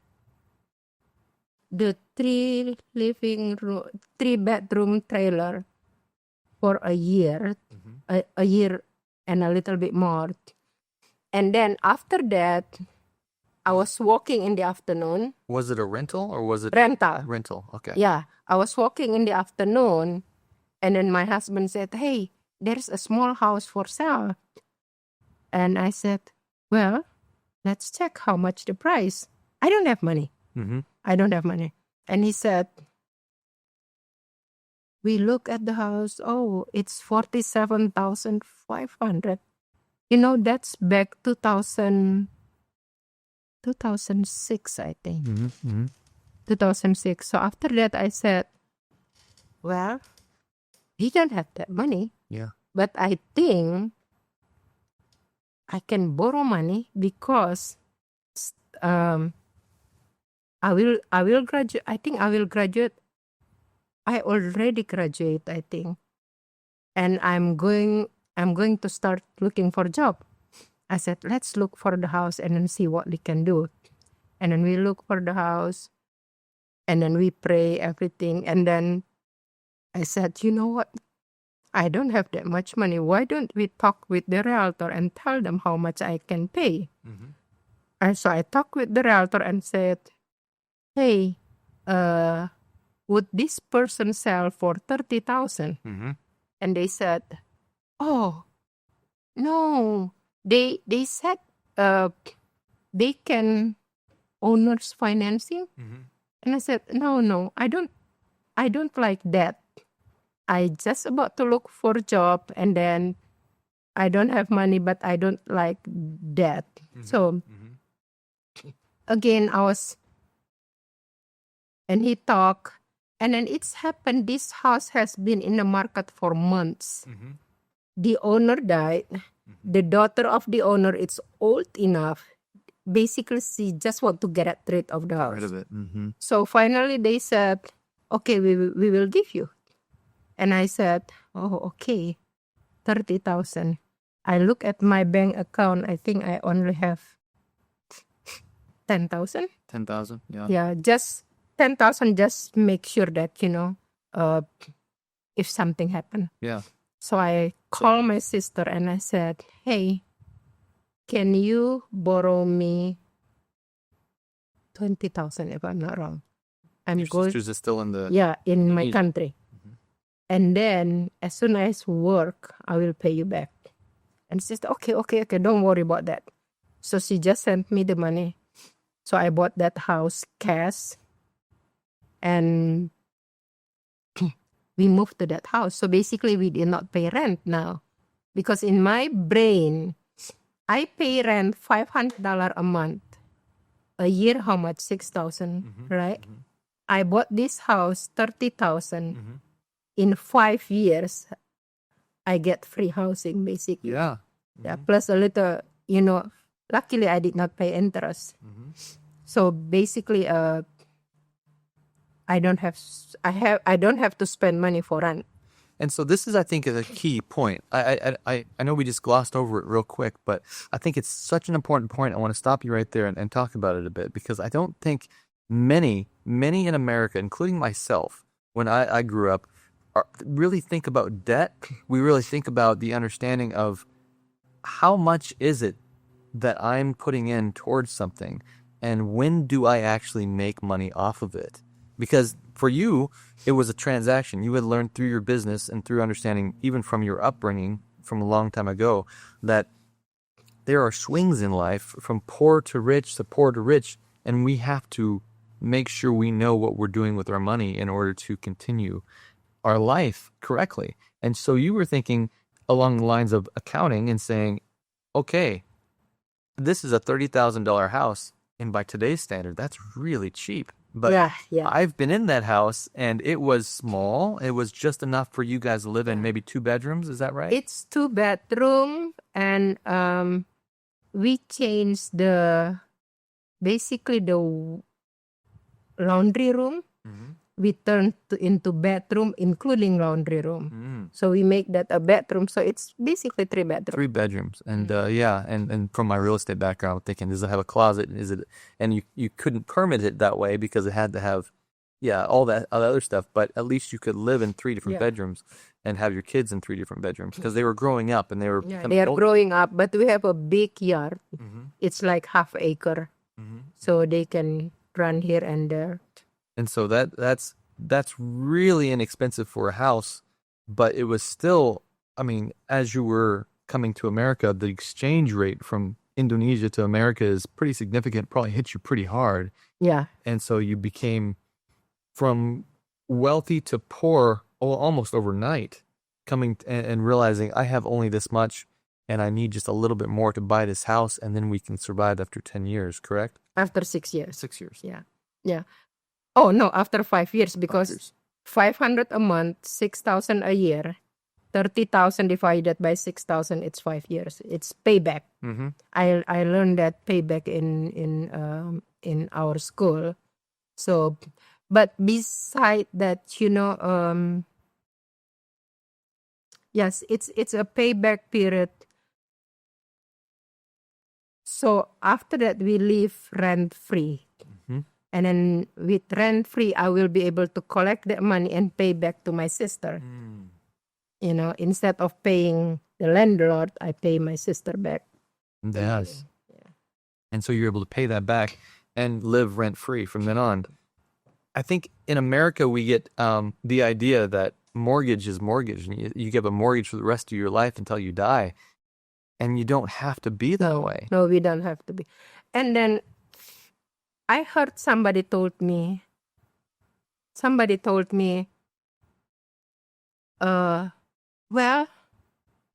3-bedroom trailer for a year, a year and a little bit more. And then after that, I was walking in the afternoon. Was it a rental or was it Rental. rental? Okay. Yeah, I was walking in the afternoon, and then my husband said, "Hey, there's a small house for sale." And I said, "Well, let's check how much the price." I don't have money. Mm-hmm. I don't have money. And he said, we look at the house. Oh, it's 47,500. You know, that's back 2006, I think. Mm-hmm. Mm-hmm. 2006. So after that, I said, well, he don't have that money. Yeah. But I think I can borrow money because I will graduate. I think I will graduate. I already graduate, I think. And I'm going to start looking for a job. I said, let's look for the house and then see what we can do. And then we look for the house and then we pray everything. And then I said, you know what? I don't have that much money. Why don't we talk with the realtor and tell them how much I can pay? Mm-hmm. And so I talked with the realtor and said, hey, would this person sell for 30,000? Mm-hmm. And they said, oh, no. They said they can owners financing. Mm-hmm. And I said, no, I don't like that. I just about to look for a job and then I don't have money, but I don't like that. Mm-hmm. So again, and he talked, and then it's happened. This house has been in the market for months. Mm-hmm. The owner died. The daughter of the owner is old enough. Basically, she just want to get rid of the house. Rid of it. Mm-hmm. So finally, they said, "Okay, we will give you." And I said, "Oh, okay, 30,000." I look at my bank account. I think I only have 10,000. 10,000. Yeah. Yeah, just 10,000. Just make sure that if something happened. Yeah. So I called my sister and I said, hey, can you borrow me 20,000 if I'm not wrong? Your sisters is still in the... Yeah, in my Egypt. country. Mm-hmm. And then as soon as work, I will pay you back. And she said, okay, don't worry about that. So she just sent me the money. So I bought that house cash. And we moved to that house. So basically, we did not pay rent now. Because in my brain, I pay rent $500 a month. A year, how much? 6,000, right? Mm-hmm. I bought this house, 30,000. Mm-hmm. In 5 years, I get free housing, basically. Yeah. Yeah, plus a little, luckily I did not pay interest. Mm-hmm. So basically, I don't have to spend money for rent. And so this is, I think, is a key point. I know we just glossed over it real quick, but I think it's such an important point. I want to stop you right there and talk about it a bit, because I don't think many in America, including myself, when I grew up, really think about debt. We really think about the understanding of how much is it that I'm putting in towards something, and when do I actually make money off of it? Because for you, it was a transaction. You had learned through your business and through understanding, even from your upbringing from a long time ago, that there are swings in life from poor to rich to poor to rich, and we have to make sure we know what we're doing with our money in order to continue our life correctly. And so you were thinking along the lines of accounting and saying, okay, this is a $30,000 house, and by today's standard, that's really cheap. But yeah. I've been in that house, and it was small. It was just enough for you guys to live in, maybe 2 bedrooms. Is that right? It's 2 bedroom, and we changed basically the laundry room. Mm-hmm. We turned into bedroom, including laundry room. Mm. So we make that a bedroom. So it's basically 3 bedrooms. 3 bedrooms. And and from my real estate background, I'm thinking, does it have a closet? Is it? And you couldn't permit it that way because it had to have, all that other stuff. But at least you could live in 3 different bedrooms and have your kids in 3 different bedrooms, because they were growing up and they were... They are growing up, but we have a big yard. Mm-hmm. It's like half acre. Mm-hmm. so they can run here and there. And so that's really inexpensive for a house, but it was still, I mean, as you were coming to America, the exchange rate from Indonesia to America is pretty significant, probably hit you pretty hard. Yeah. And so you became from wealthy to poor almost overnight, coming and realizing I have only this much and I need just a little bit more to buy this house, and then we can survive after 10 years, correct? After 6 years. 6 years. Yeah. Yeah. Oh, no, after 5 years, because 500 a month, 6,000 a year, 30,000 divided by 6,000, it's 5 years. It's payback. Mm-hmm. I learned that payback in our school. So, but beside that, yes, it's a payback period. So after that, we live rent-free. Mm-hmm. And then with rent-free, I will be able to collect that money and pay back to my sister. Instead of paying the landlord, I pay my sister back. Yes. Yeah. And so you're able to pay that back and live rent-free from then on. I think in America, we get the idea that mortgage is mortgage. And you give a mortgage for the rest of your life until you die. And you don't have to be that way. No, we don't have to be. And then I heard somebody told me, well,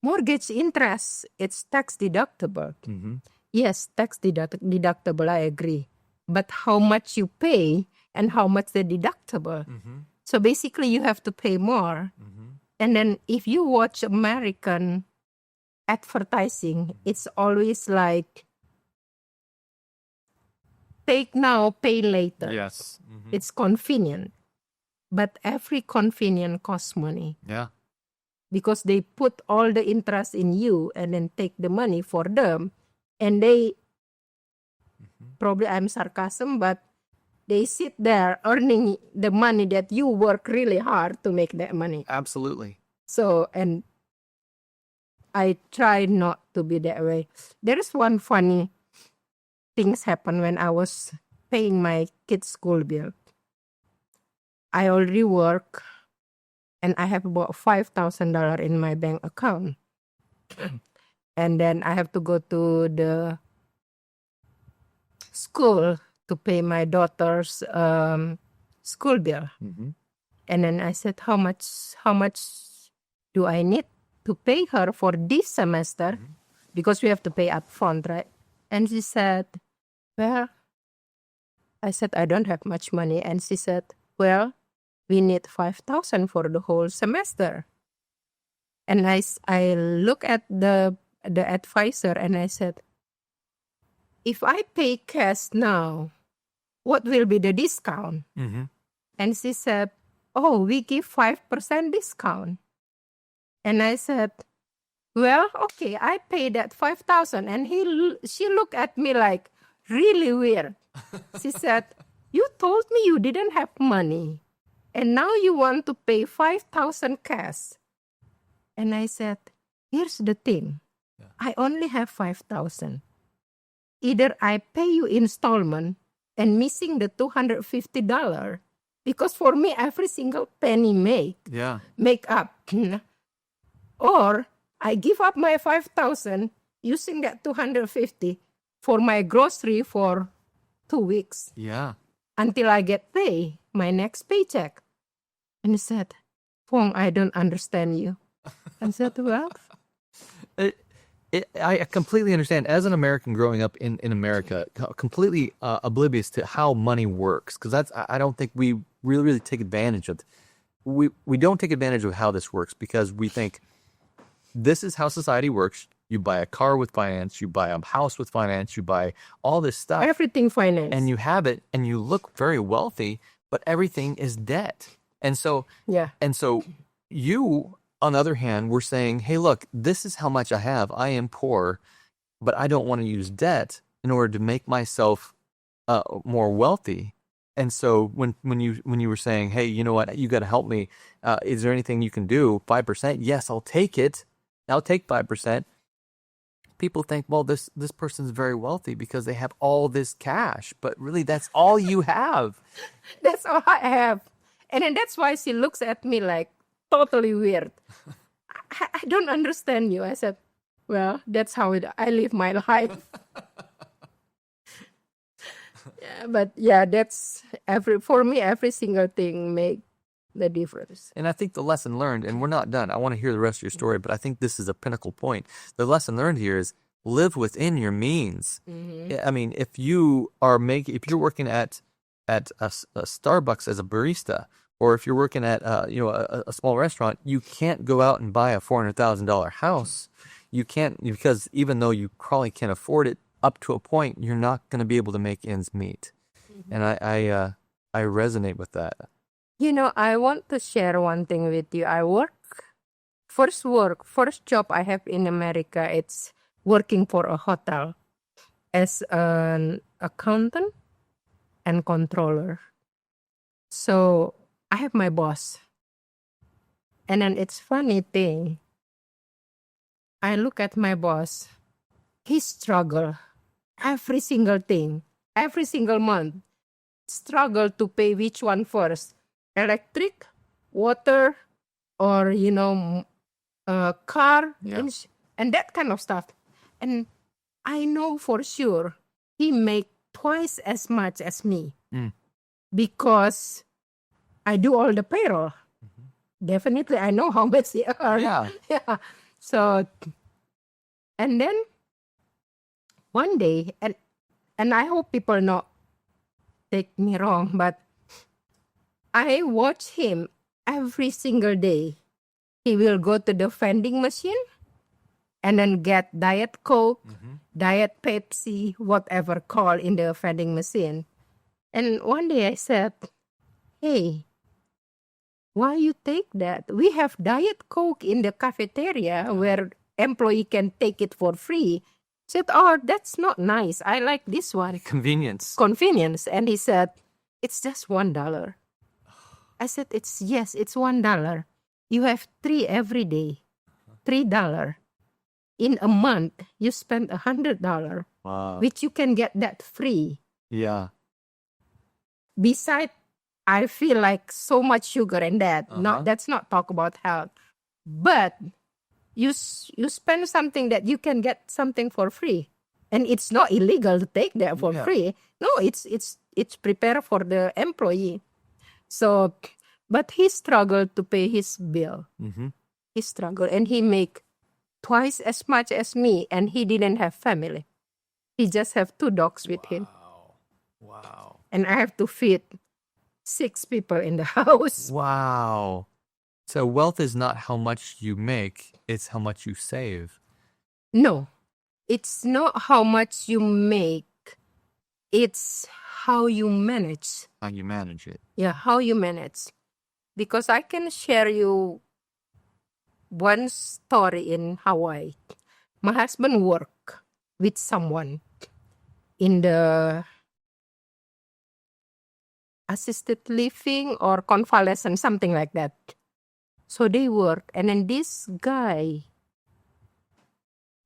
mortgage interest, it's tax deductible. Mm-hmm. Yes, tax deductible, I agree. But how much you pay and how much the deductible. Mm-hmm. So basically you have to pay more. Mm-hmm. And then if you watch American advertising, it's always like, take now, pay later. Yes. Mm-hmm. It's convenient. But every convenience costs money. Yeah. Because they put all the interest in you and then take the money for them. And they, probably I'm sarcasm, but they sit there earning the money that you work really hard to make that money. Absolutely. So, and I try not to be that way. There is one funny things happen when I was paying my kids' school bill. I already work and I have about $5,000 in my bank account. And then I have to go to the school to pay my daughter's school bill. Mm-hmm. And then I said, how much do I need to pay her for this semester? Mm-hmm. Because we have to pay up front, right? And she said, well, I said, I don't have much money. And she said, well, we need 5,000 for the whole semester. And I look at the advisor and I said, if I pay cash now, what will be the discount? Mm-hmm. And she said, oh, we give 5% discount. And I said, well, okay, I pay that 5,000. And she looked at me like really weird. She said, you told me you didn't have money. And now you want to pay 5,000 cash. And I said, here's the thing. Yeah. I only have 5,000. Either I pay you installment and missing the $250, because for me, every single penny make up. Or I give up my 5,000 using that 250 for my grocery for 2 weeks. Yeah. Until I get paid, my next paycheck. And he said, Fong, I don't understand you. I said, well. I completely understand. As an American growing up in America, completely oblivious to how money works, because I don't think we really take advantage of. We don't take advantage of how this works because we think this is how society works. You buy a car with finance, you buy a house with finance, you buy all this stuff. Everything finance. And you have it and you look very wealthy, but everything is debt. And so, you, on the other hand, were saying, hey, look, this is how much I have. I am poor, but I don't want to use debt in order to make myself more wealthy. And so when you were saying, hey, you know what, you got to help me. Is there anything you can do? 5%? Yes, I'll take it. I'll take 5%. people think, well, this person's very wealthy because they have all this cash, but really that's all you have. That's all I have. And then that's why she looks at me like totally weird. I don't understand you. I said, well, that's how I live my life. Yeah, but yeah, that's for me, every single thing make the difference. And I think the lesson learned, and we're not done. I want to hear the rest of your story, but I think this is a pinnacle point. The lesson learned here is live within your means. I mean, if you're working at a Starbucks as a barista, or if you're working at a small restaurant, you can't go out and buy a $400,000 house. You can't, because even though you probably can afford it up to a point, you're not going to be able to make ends meet. And I resonate with that. I want to share one thing with you. First job I have in America, it's working for a hotel as an accountant and controller. So I have my boss. And then it's funny thing. I look at my boss. He struggle every single thing, every single month. Struggle to pay which one first. Electric, water, or car, and that kind of stuff. And I know for sure he make twice as much as me because I do all the payroll. Definitely, I know how much they earn. Yeah. So, and then one day, and I hope people not take me wrong, but I watch him every single day. He will go to the vending machine and then get Diet Coke, Diet Pepsi, whatever call in the vending machine. And one day I said, hey, why you take that? We have Diet Coke in the cafeteria where employee can take it for free. I said, oh, that's not nice. I like this one. Convenience. And he said, it's just $1. I said, it's $1. You have 3 every day, $3. In a month, you spend $100, which you can get that free. Yeah. Besides, I feel like so much sugar and that. That's not talk about health. But you spend something that you can get something for free. And it's not illegal to take that for free. No, it's prepared for the employee. So, but he struggled to pay his bill. He struggled, and he make twice as much as me, and he didn't have family. He just have 2 dogs with him. Wow. And I have to feed 6 people in the house. Wow. So wealth is not how much you make, it's how much you save. No, it's not how much you make. It's how you manage. How you manage it. Yeah, how you manage. Because I can share you one story in Hawaii. My husband worked with someone in the assisted living or convalescent, something like that. So they work, and then this guy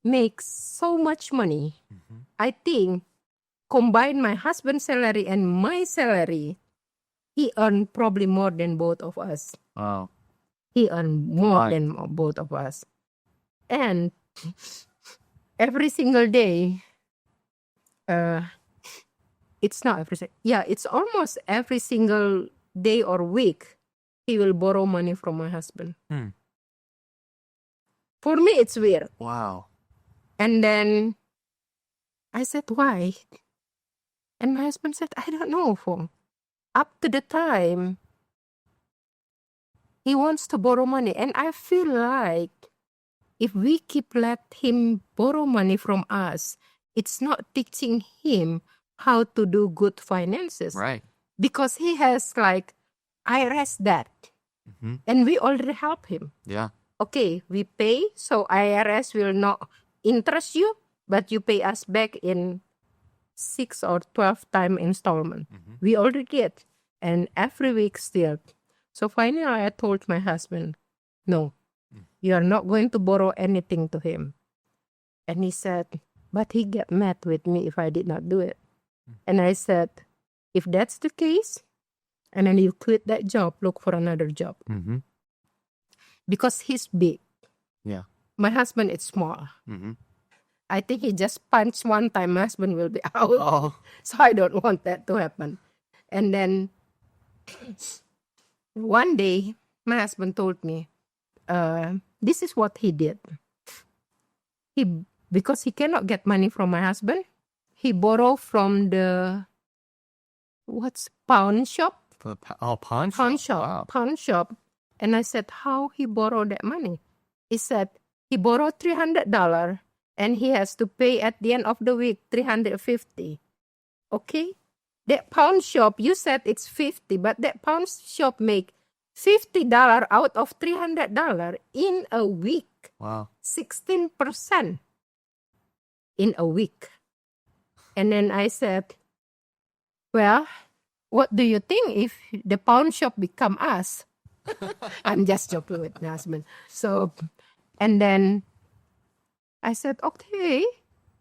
makes so much money. I think combine my husband's salary and my salary, he earned probably more than both of us. Wow. He earned more than both of us. And every single day, it's not every it's almost every single day or week, he will borrow money from my husband. For me, it's weird. Wow. And then I said, why? And my husband said, I don't know, Fong. Up to the time, he wants to borrow money. And I feel like if we keep let him borrow money from us, it's not teaching him how to do good finances. Right. Because he has like IRS debt. And we already help him. Yeah. Okay, we pay, so IRS will not interest you, but you pay us back in 6 or 12 time installment. We already did. And every week still. So finally I told my husband, no, you are not going to borrow anything to him. And he said, but he get mad with me if I did not do it. And I said, if that's the case, and then you quit that job, look for another job. Mm-hmm. Because he's big. Yeah. My husband is small. Mm-hmm. I think he just punched one time, my husband will be out. Oh. So I don't want that to happen. And then one day, my husband told me, this is what he did. Because he cannot get money from my husband, he borrowed from the pawn shop. Pawn shop. Pawn shop. Wow. Pawn shop. And I said, how he borrowed that money? He said he borrowed $300 and he has to pay at the end of the week $350. Okay? That pawn shop, you said it's $50, but that pawn shop make $50 out of $300 in a week. Wow. 16% in a week. And then I said, well, what do you think if the pawn shop become us? I'm just joking with my husband. So, and then I said, okay,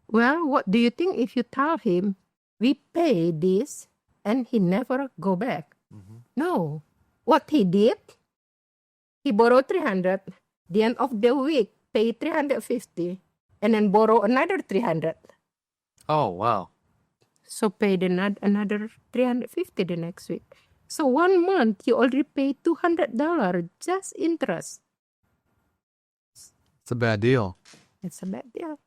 well, what do you think if you tell him we pay this and he never go back? Mm-hmm. No. What he did, he borrowed 300, the end of the week, pay 350, and then borrow another 300. Oh, wow. So paid another 350 the next week. So 1 month, you already paid $200 just interest. It's a bad deal. It's a bad deal.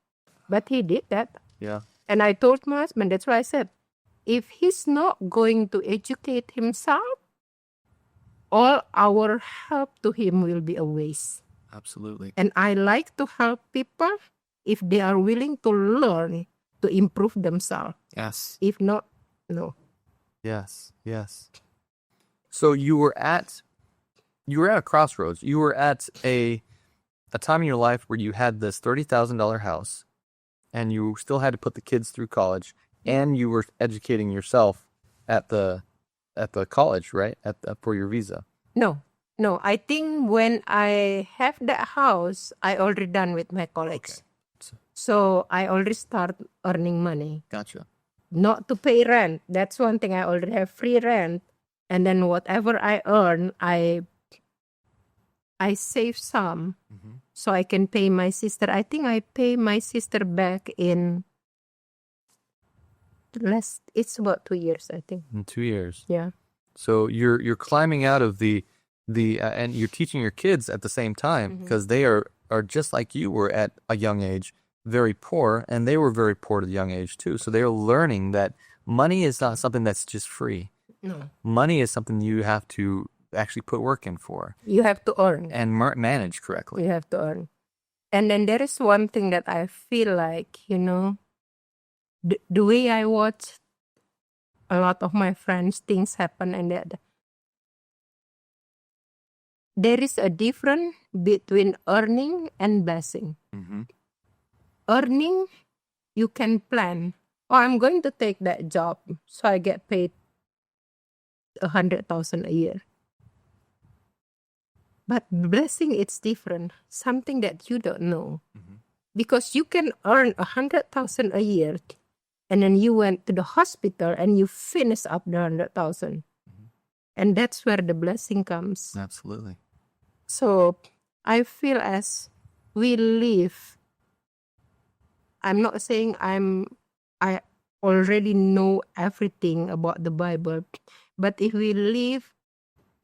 But he did that. Yeah. And I told my husband, that's why I said, if he's not going to educate himself, all our help to him will be a waste. Absolutely. And I like to help people if they are willing to learn to improve themselves. Yes. If not, no. Yes. Yes. So you were at a crossroads. You were at a time in your life where you had this $30,000 house, and you still had to put the kids through college, and you were educating yourself at the college, right? For your visa. No. I think when I have that house, I already done with my college. Okay. So I already start earning money. Gotcha. Not to pay rent. That's one thing. I already have free rent. And then whatever I earn, I save some so I can pay my sister. I think I pay my sister back in it's about 2 years, I think. In 2 years. Yeah. So you're climbing out of the and you're teaching your kids at the same time, because they are just like you were at a young age, very poor, and they were very poor at a young age too. So they're learning that money is not something that's just free. No. Money is something you have to actually put work in for. You have to earn. And manage correctly. You have to earn. And then there is one thing that I feel like, the way I watch a lot of my friends, things happen, and that there is a difference between earning and blessing. Mm-hmm. Earning, you can plan. Oh, I'm going to take that job, so I get paid $100,000 a year. But blessing, it's different. Something that you don't know. Because you can earn $100,000 a year, and then you went to the hospital and you finish up the $100,000. And that's where the blessing comes. Absolutely. So I feel as we live, I'm not saying I already know everything about the Bible, but if we live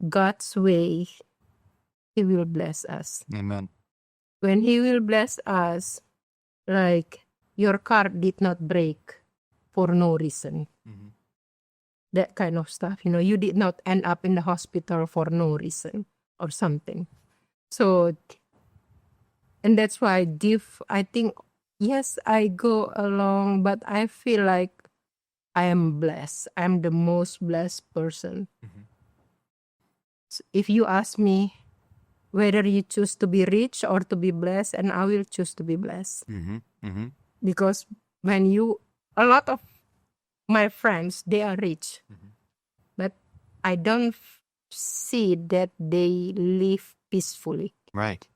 God's way, He will bless us. Amen. When He will bless us, like your car did not break for no reason. That kind of stuff. You did not end up in the hospital for no reason or something. So, and that's why I think, yes, I go along, but I feel like I am blessed. I'm the most blessed person. So if you ask me whether you choose to be rich or to be blessed, and I will choose to be blessed. Because a lot of my friends, they are rich, but I don't see that they live peacefully. Right.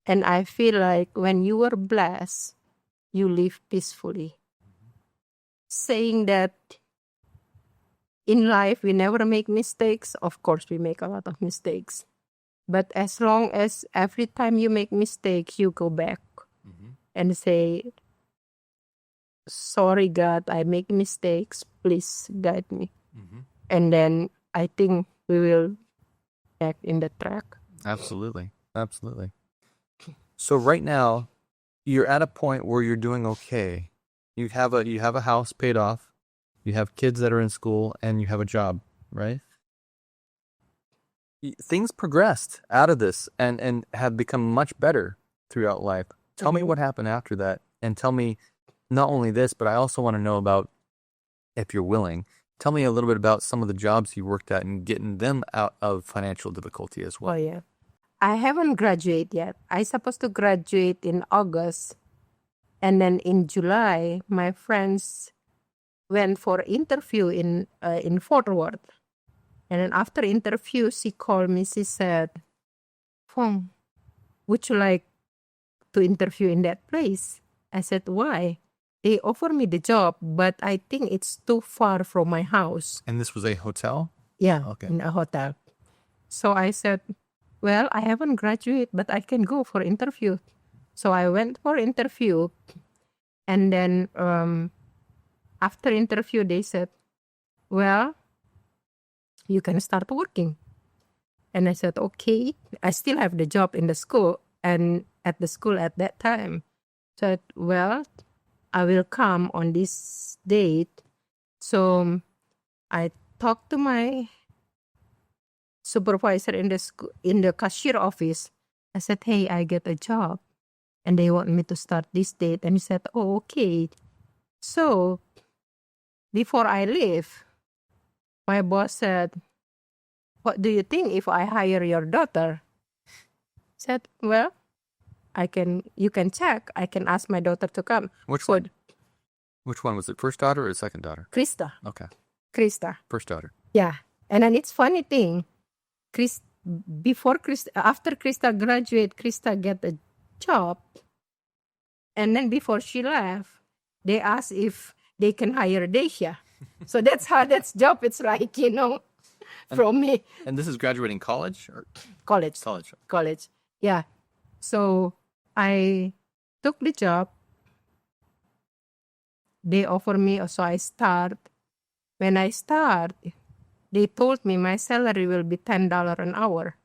And I feel like when you are blessed, you live peacefully. Saying that in life we never make mistakes. Of course, we make a lot of mistakes. But as long as every time you make mistakes, you go back and say, sorry, God, I make mistakes. Please guide me. And then I think we will back in the track. Absolutely. Absolutely. So right now, you're at a point where you're doing okay. You have a house paid off. You have kids that are in school, and you have a job, right? Things progressed out of this and have become much better throughout life. Tell me what happened after that, and tell me not only this, but I also want to know about, if you're willing, tell me a little bit about some of the jobs you worked at and getting them out of financial difficulty as well. Oh, yeah. I haven't graduated yet. I supposed to graduate in August. And then in July, my friends went for interview in Fort Worth. And then after interview, she called me. She said, Fong, would you like to interview in that place? I said, why? They offered me the job, but I think it's too far from my house. And this was a hotel? Yeah, Okay. in a hotel. So I said, well, I haven't graduated, but I can go for interview. So I went for interview. And then after interview, they said, well, you can start working. And I said, okay. I still have the job in the school and at the school at that time. So I said, well, I will come on this date. So I talked to my supervisor in the school, in the cashier office. I said, hey, I get a job and they want me to start this date. And he said, oh, okay. So before I leave, my boss said, what do you think if I hire your daughter? I said, well, you can check. I can ask my daughter to come. Which one? Which one was it? First daughter or second daughter? Krista. Okay. Krista. First daughter. Yeah. And then it's funny thing. After Krista graduate, Krista get a job. And then before she left, they asked if they can hire Dacia. So that's how that job it's like, from me. And this is graduating college or College. College. Yeah. So I took the job. They offer me, so I start. When I start, they told me my salary will be $10 an hour.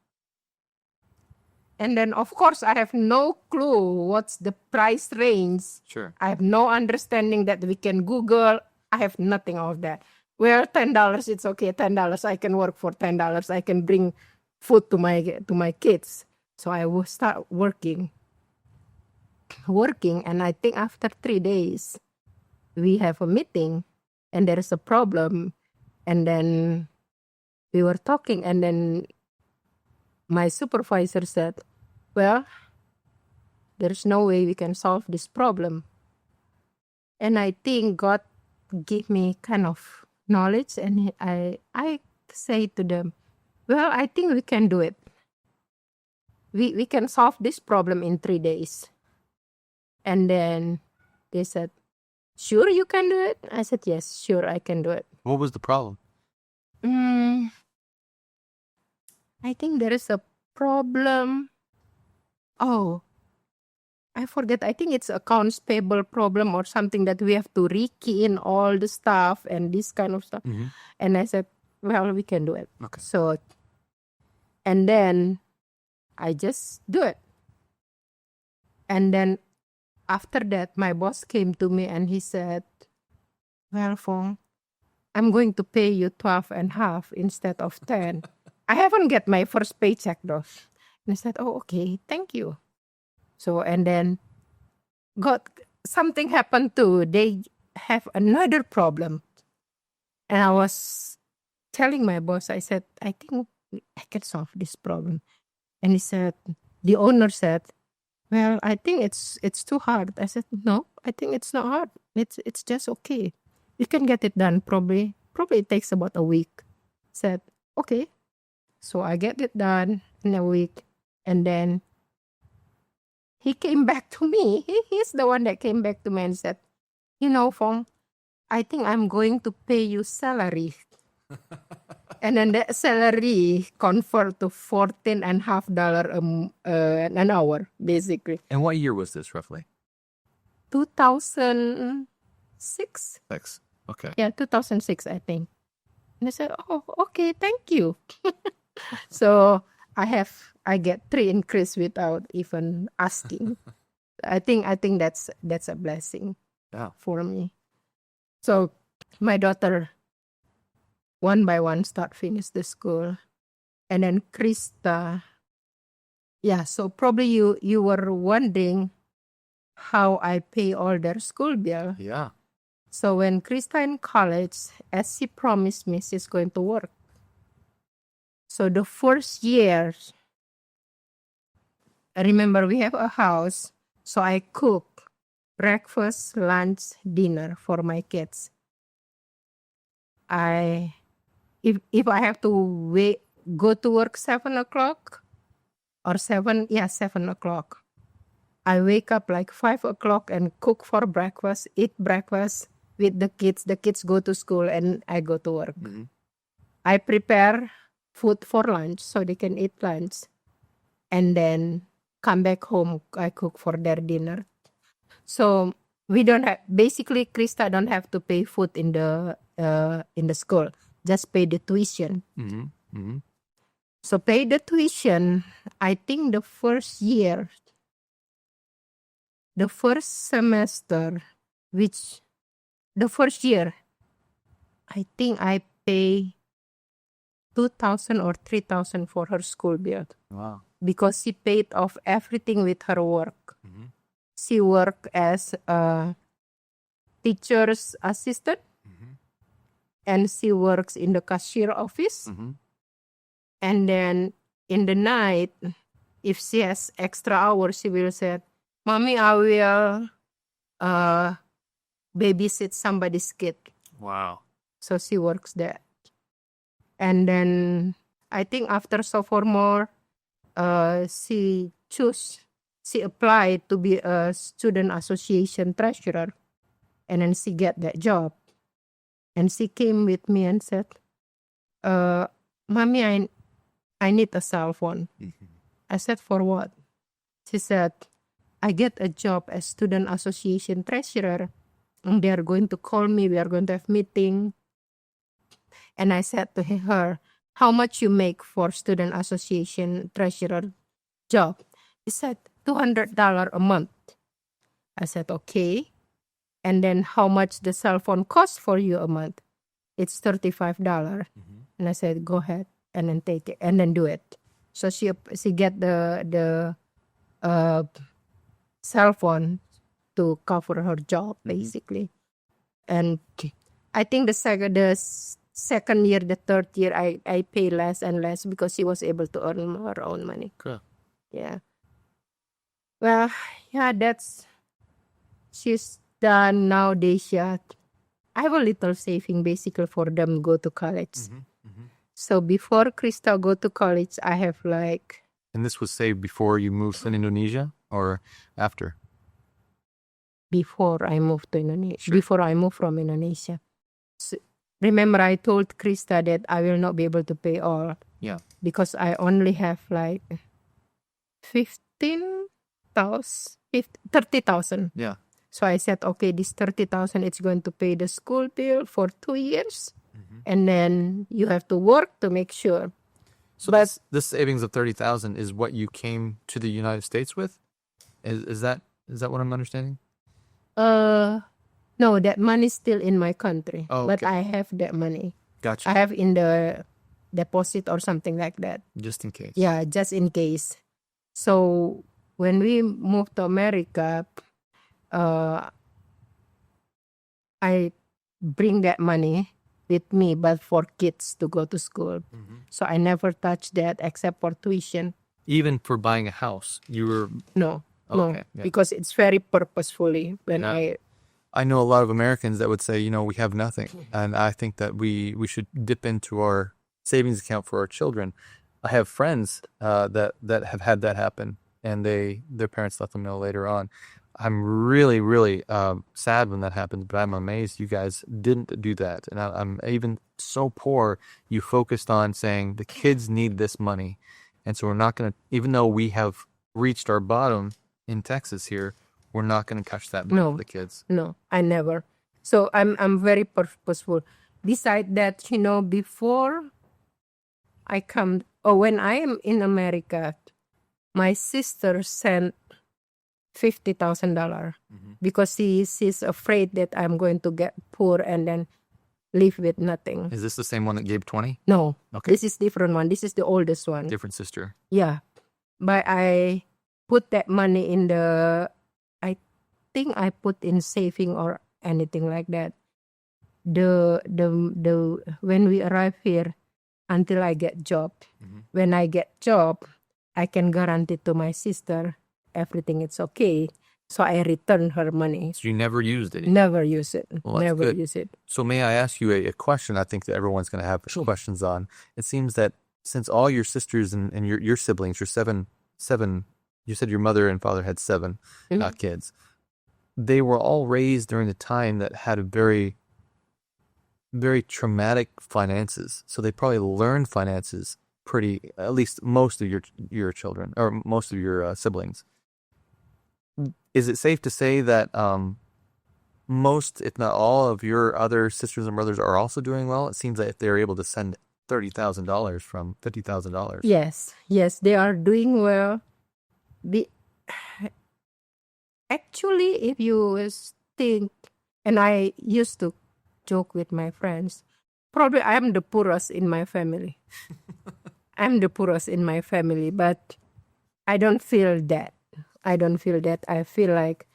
And then, of course, I have no clue what's the price range. Sure. I have no understanding that we can Google. I have nothing of that. Well, $10, it's okay. $10, I can work for $10. I can bring food to my kids. So I will start working, and I think after 3 days, we have a meeting, and there is a problem, and then we were talking, and then my supervisor said, well, there's no way we can solve this problem. And I think God gave me kind of knowledge, and I say to them, well, I think we can do it. We can solve this problem in 3 days. And then they said, sure you can do it? I said, yes, sure I can do it. What was the problem? I think there is a problem. Oh, I forget. I think it's accounts payable problem or something that we have to rekey in all the stuff and this kind of stuff. Mm-hmm. And I said, well, we can do it. Okay. So, and then I just do it. And then after that, my boss came to me and he said, well, Fong, I'm going to pay you 12.5 instead of 10. I haven't get my first paycheck though. And I said, oh, okay, thank you. So, and then something happened too. They have another problem. And I was telling my boss, I said, I think I can solve this problem. And he said, the owner said, well, I think it's too hard. I said, no, I think it's not hard. It's just okay. You can get it done probably it takes about a week. Said, okay. So I get it done in a week. And then he came back to me. He's the one that came back to me and said, Fong, I think I'm going to pay you salary. And then that salary convert to $14.50 an hour, basically. And what year was this roughly? 2006. Okay. Yeah, 2006, I think. And I said, oh, okay, thank you. So I get 3 increase without even asking. I think that's a blessing for me. So my daughter, one by one, finish the school. And then Krista, so probably you were wondering how I pay all their school bill. Yeah. So when Krista in college, as she promised me, she's going to work. So the first year, I remember we have a house, so I cook breakfast, lunch, dinner for my kids. If I have to go to work 7 o'clock or 7 o'clock, I wake up like 5 o'clock and cook for breakfast, eat breakfast with the kids. The kids go to school and I go to work. Mm-hmm. I prepare food for lunch so they can eat lunch. And then come back home, I cook for their dinner. So we don't have, basically Krista don't have to pay food in the school. Just pay the tuition. Mm-hmm. Mm-hmm. So pay the tuition, I think the first year, the first semester, the first year, I think I pay 2,000 or 3,000 for her school bill. Wow. Because she paid off everything with her work. Mm-hmm. She worked as a teacher's assistant. Mm-hmm. And she works in the cashier office. Mm-hmm. And then in the night, if she has extra hours, she will say, Mommy, I will babysit somebody's kid. Wow. So she works there. And then I think after sophomore, she applied to be a student association treasurer. And then she get that job. And she came with me and said, Mommy, I need a cell phone. Mm-hmm. I said, for what? She said, I get a job as student association treasurer. And they are going to call me. We are going to have meeting. And I said to her, how much you make for student association treasurer job? She said, $200 a month. I said, okay. And then how much the cell phone costs for you a month? It's $35. Mm-hmm. And I said, go ahead and then take it and then do it. So she get the cell phone to cover her job, basically. And I think the second year, the third year, I pay less and less because she was able to earn her own money. Cool. Yeah. Well, yeah, she's done nowadays. Yeah. I have a little saving basically for them go to college. Mm-hmm. Mm-hmm. So before Krista go to college, I have like... And this was saved before you moved to Indonesia or after? Before I moved to Indonesia. Sure. Before I moved from Indonesia. So, remember, I told Krista that I will not be able to pay all. Yeah. Because I only have like 30,000. Yeah. So I said, okay, this 30,000, it's going to pay the school bill for 2 years. Mm-hmm. And then you have to work to make sure. So but this savings of 30,000 is what you came to the United States with? Is that what I'm understanding? No, that money is still in my country. Oh, okay. But I have that money. Gotcha. I have in the deposit or something like that. Just in case. Yeah, just in case. So when we moved to America, I bring that money with me, but for kids to go to school. Mm-hmm. So I never touched that except for tuition. Even for buying a house, you were... No, okay, yeah. Because it's very purposefully when I know a lot of Americans that would say, we have nothing. And I think that we should dip into our savings account for our children. I have friends that have had that happen. and their parents let them know later on. I'm really, really sad when that happens, but I'm amazed you guys didn't do that. And I'm even so poor, you focused on saying the kids need this money. And so we're not going to, even though we have reached our bottom in Texas here, we're not going to touch that money for the kids. No, I never. So I'm very purposeful. Beside that, before I come, when I am in America, my sister sent $50,000 because she's afraid that I'm going to get poor and then live with nothing. Is this the same one that gave 20? No. Okay. This is different one. This is the oldest one. Different sister. Yeah. But I put that money in I think I put in saving or anything like that. When we arrive here, until I get job. When I get job, I can guarantee to my sister everything is okay. So I return her money. So you never used it? Never use it. Well, that's never good. use it. So may I ask you a question I think that everyone's going to have questions on? It seems that since all your sisters and your siblings, your seven, you said your mother and father had 7 kids. They were all raised during a time that had a very, very traumatic finances. So they probably learned finances at least most of your children or most of your siblings. Is it safe to say that most, if not all, of your other sisters and brothers are also doing well? It seems that if they're able to send $30,000 from $50,000. Yes, they are doing well. Actually, if you think, and I used to joke with my friends, probably I'm the poorest in my family. I'm the poorest in my family, but I don't feel that. I feel like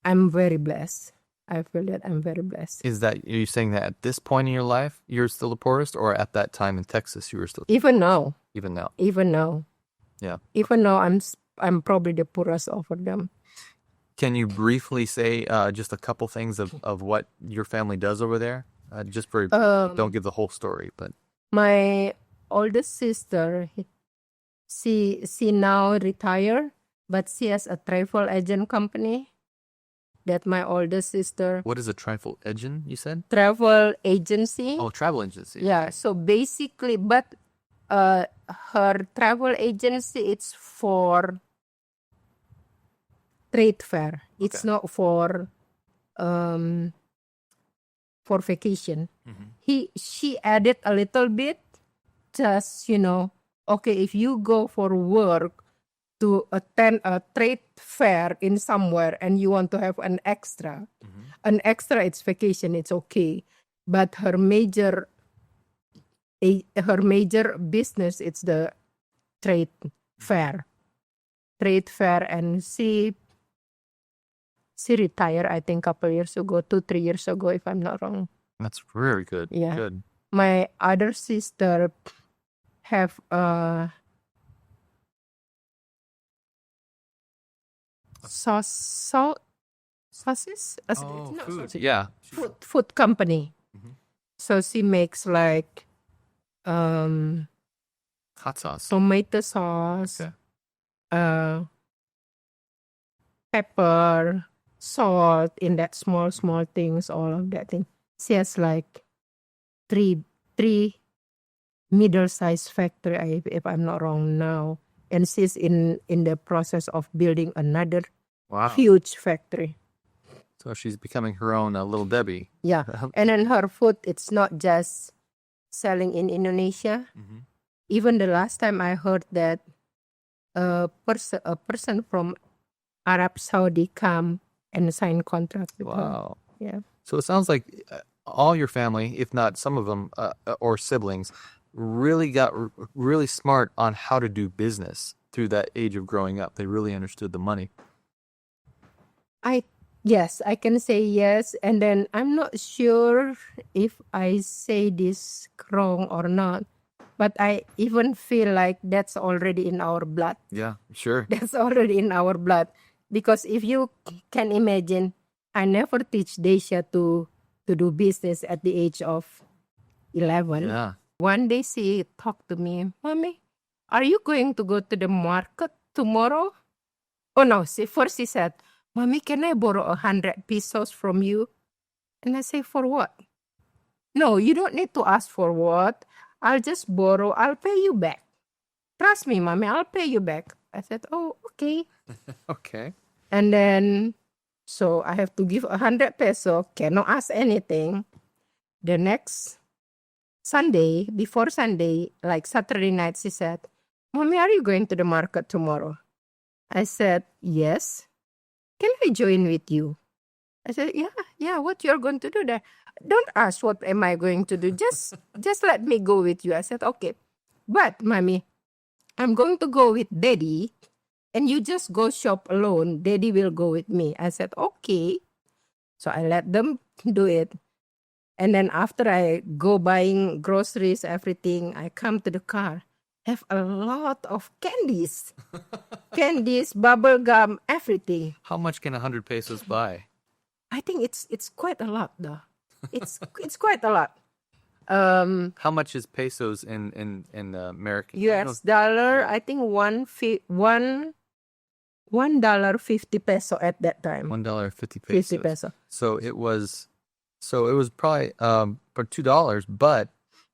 I'm very blessed. I feel that I'm very blessed. Are you saying that at this point in your life, you're still the poorest, or at that time in Texas, you were still? Even now. Even now. Yeah. Even now, I'm probably the poorest of them. Can you briefly say just a couple things of what your family does over there? Don't give the whole story, but. My oldest sister, she now retired, but she has a travel agent company. That my oldest sister. What is a travel agent, you said? Travel agency. Oh, travel agency. Yeah, so basically, but her travel agency, it's for trade fair. It's not for vacation. She added a little bit, just okay, if you go for work to attend a trade fair in somewhere and you want to have an extra, it's vacation, it's okay. But her major business, it's the trade fair, and she retired, I think, couple years ago, 2-3 years ago, if I'm not wrong. That's very good. Yeah. Good. My other sister have sauces? Food. Yeah. Food company. So she makes like hot sauce, tomato sauce, pepper, salt, in that small things, all of that thing. She has like three middle-sized factory, if I'm not wrong now. And she's in the process of building another huge factory. So she's becoming her own Little Debbie. Yeah. And then her food, it's not just selling in Indonesia. Even the last time I heard that a person from Arab Saudi come and sign contract with her. Yeah. So it sounds like all your family, if not some of them, or siblings, really got really smart on how to do business through that age of growing up. They really understood the money. Yes, I can say yes. And then I'm not sure if I say this wrong or not, but I even feel like that's already in our blood. Yeah, sure. That's already in our blood. Because if you can imagine, I never teach Daisha to do business at the age of 11. Yeah. One day she talked to me, Mommy, are you going to go to the market tomorrow. Oh no, first she said, Mommy, can I borrow 100 pesos from you? And I say, for what? No, you don't need to ask for what. I'll just borrow. I'll pay you back. Trust me, Mommy, I'll pay you back. I said, oh, okay. Okay. And then, so I have to give 100 peso, cannot ask anything. The next Sunday, before Sunday, like Saturday night, she said, Mommy, are you going to the market tomorrow? I said, yes. Can I join with you? I said, yeah, what you're going to do there? Don't ask what am I going to do. Just let me go with you. I said, okay. But, Mommy, I'm going to go with Daddy, and you just go shop alone. Daddy will go with me. I said, okay. So I let them do it. And then after I go buying groceries, everything, I come to the car. Have a lot of candies. Candies, bubble gum, everything. How much can 100 pesos buy? I think it's quite a lot though. It's quite a lot. How much is pesos in American? US dollar, I think $1.50 peso at that time. $1.50 pesos. 50 peso. So it was probably for $2, but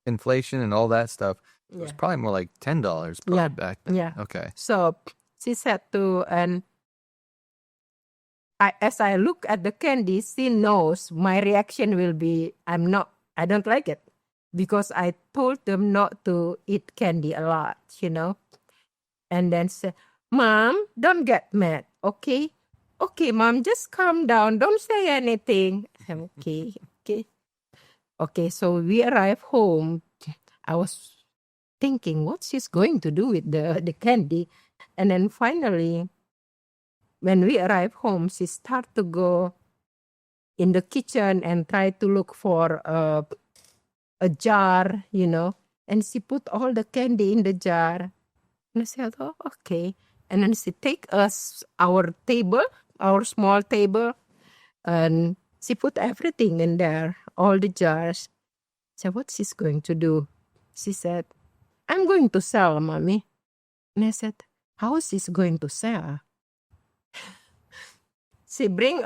inflation and all that stuff, it was probably more like $10 back then. Yeah. Okay. So she said and as I look at the candy, she knows my reaction will be, I don't like it. Because I told them not to eat candy a lot, And then said, Mom, don't get mad, okay? Okay, Mom, just calm down. Don't say anything. I'm okay. Okay, so we arrived home. I was thinking, what she's going to do with the candy? And then finally, when we arrived home, she started to go in the kitchen and try to look for a jar, and she put all the candy in the jar. And I said, oh, okay. And then she take us our small table, and she put everything in there, all the jars. I said, what's she's going to do? She said, I'm going to sell, Mommy. And I said, how is she going to sell? She bring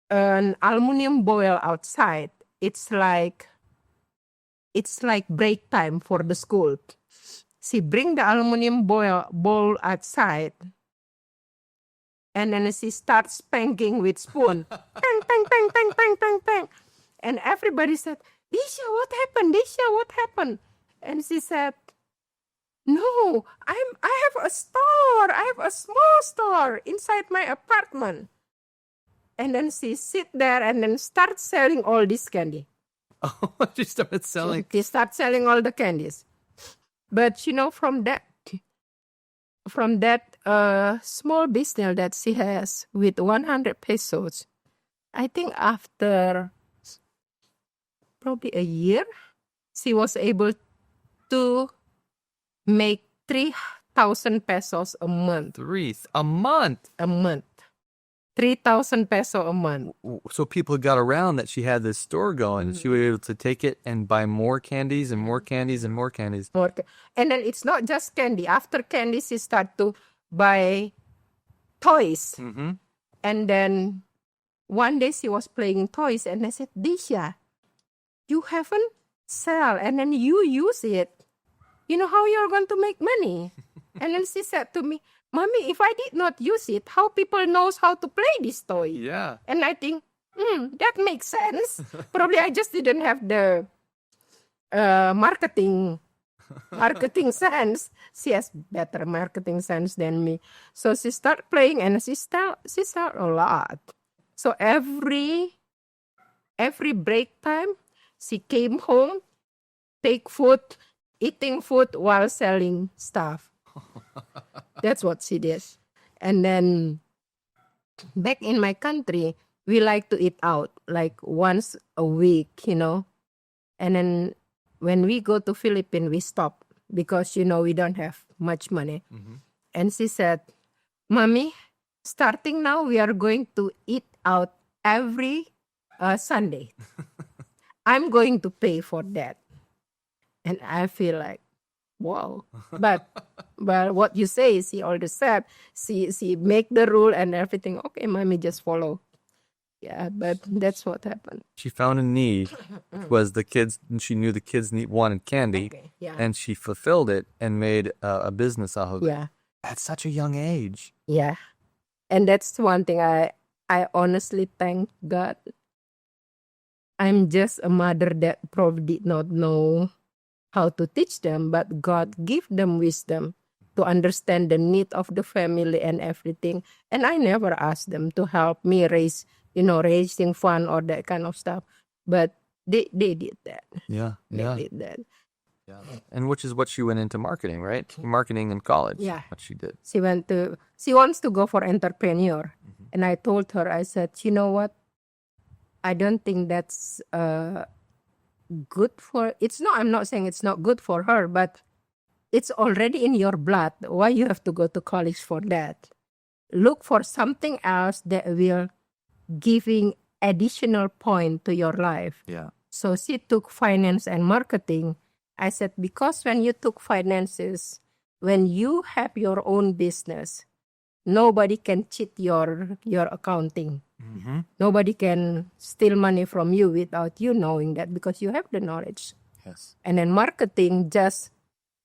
an aluminum bowl outside. It's like break time for the school. She bring the aluminum bowl outside, and then she starts spanking with spoon. Bang, bang, bang, bang, bang, bang, bang. And everybody said, Disha, what happened? Disha, what happened? And she said, no, I have a store. I have a small store inside my apartment. And then she sit there and then start selling all this candy. Oh, she started selling. She start selling all the candies. But from that small business that she has with 100 pesos, I think after probably a year, she was able to make 3,000 pesos a month. A month? A month. 3,000 peso a month. So people got around that she had this store going. Mm-hmm. She was able to take it and buy more candies and more candies and more candies. And then it's not just candy. After candy, she started to buy toys. Mm-hmm. And then one day she was playing toys, and I said, Disha, you haven't sell, and then you use it. You know how you're going to make money? And then she said to me, Mommy, if I did not use it, how people knows how to play this toy? Yeah. And I think, that makes sense. Probably I just didn't have the marketing sense. She has better marketing sense than me. So she started playing, and she sell a lot. So every break time, she came home, take food, eating food while selling stuff. That's what she did. And then back in my country, we like to eat out like once a week, And then when we go to Philippines, we stop because, we don't have much money. Mm-hmm. And she said, Mommy, starting now, we are going to eat out every Sunday. I'm going to pay for that. And I feel like, wow. But Well, what you say, she already said. She make the rule and everything. Okay, mommy, just follow. Yeah, but that's what happened. She found a need, which was the kids. She knew the kids wanted candy, Okay, yeah. and she fulfilled it and made a business out of it. Yeah, At such a young age. yeah. And that's one thing I honestly thank God. I'm just a mother that probably did not know how to teach them, but God give them wisdom to understand the need of the family and everything. And I never asked them to help me raising fund or that kind of stuff. But they did that. Yeah, They yeah. did that. Yeah. And which is what she went into marketing, right? Marketing in college. Yeah. What she did. She wants to go for entrepreneur. And I told her, I said, you know what? I don't think that's good for, I'm not saying it's not good for her, but it's already in your blood. Why you have to go to college for that? Look for something else that will giving additional point to your life. Yeah. So she took finance and marketing. I said, because when you took finances, when you have your own business, nobody can cheat your accounting. Mm-hmm. Nobody can steal money from you without you knowing that because you have the knowledge. Yes. And then marketing, just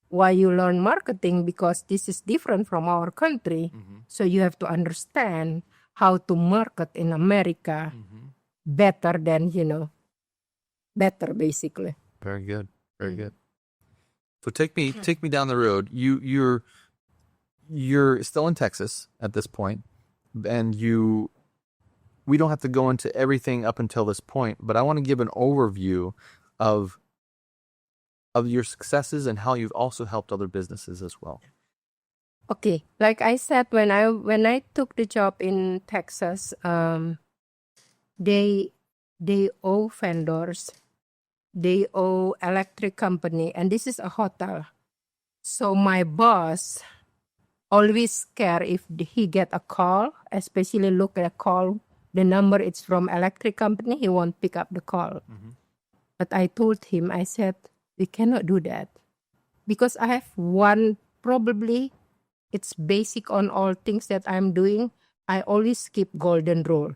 why you learn marketing, because this is different from our country. So you have to understand how to market in America better than, better basically. Very good. Very good. So take me down the road. You're still in Texas at this point, and we don't have to go into everything up until this point, but I want to give an overview of your successes and how you've also helped other businesses as well. Okay, like I said, when I took the job in Texas, they owe vendors, they owe electric company, and this is a hotel. So my boss always scared if he get a call, especially look at a call, the number it's from electric company, he won't pick up the call. But I told him, I said, we cannot do that. Because I have one, probably it's basic on all things that I'm doing. I always keep golden rule.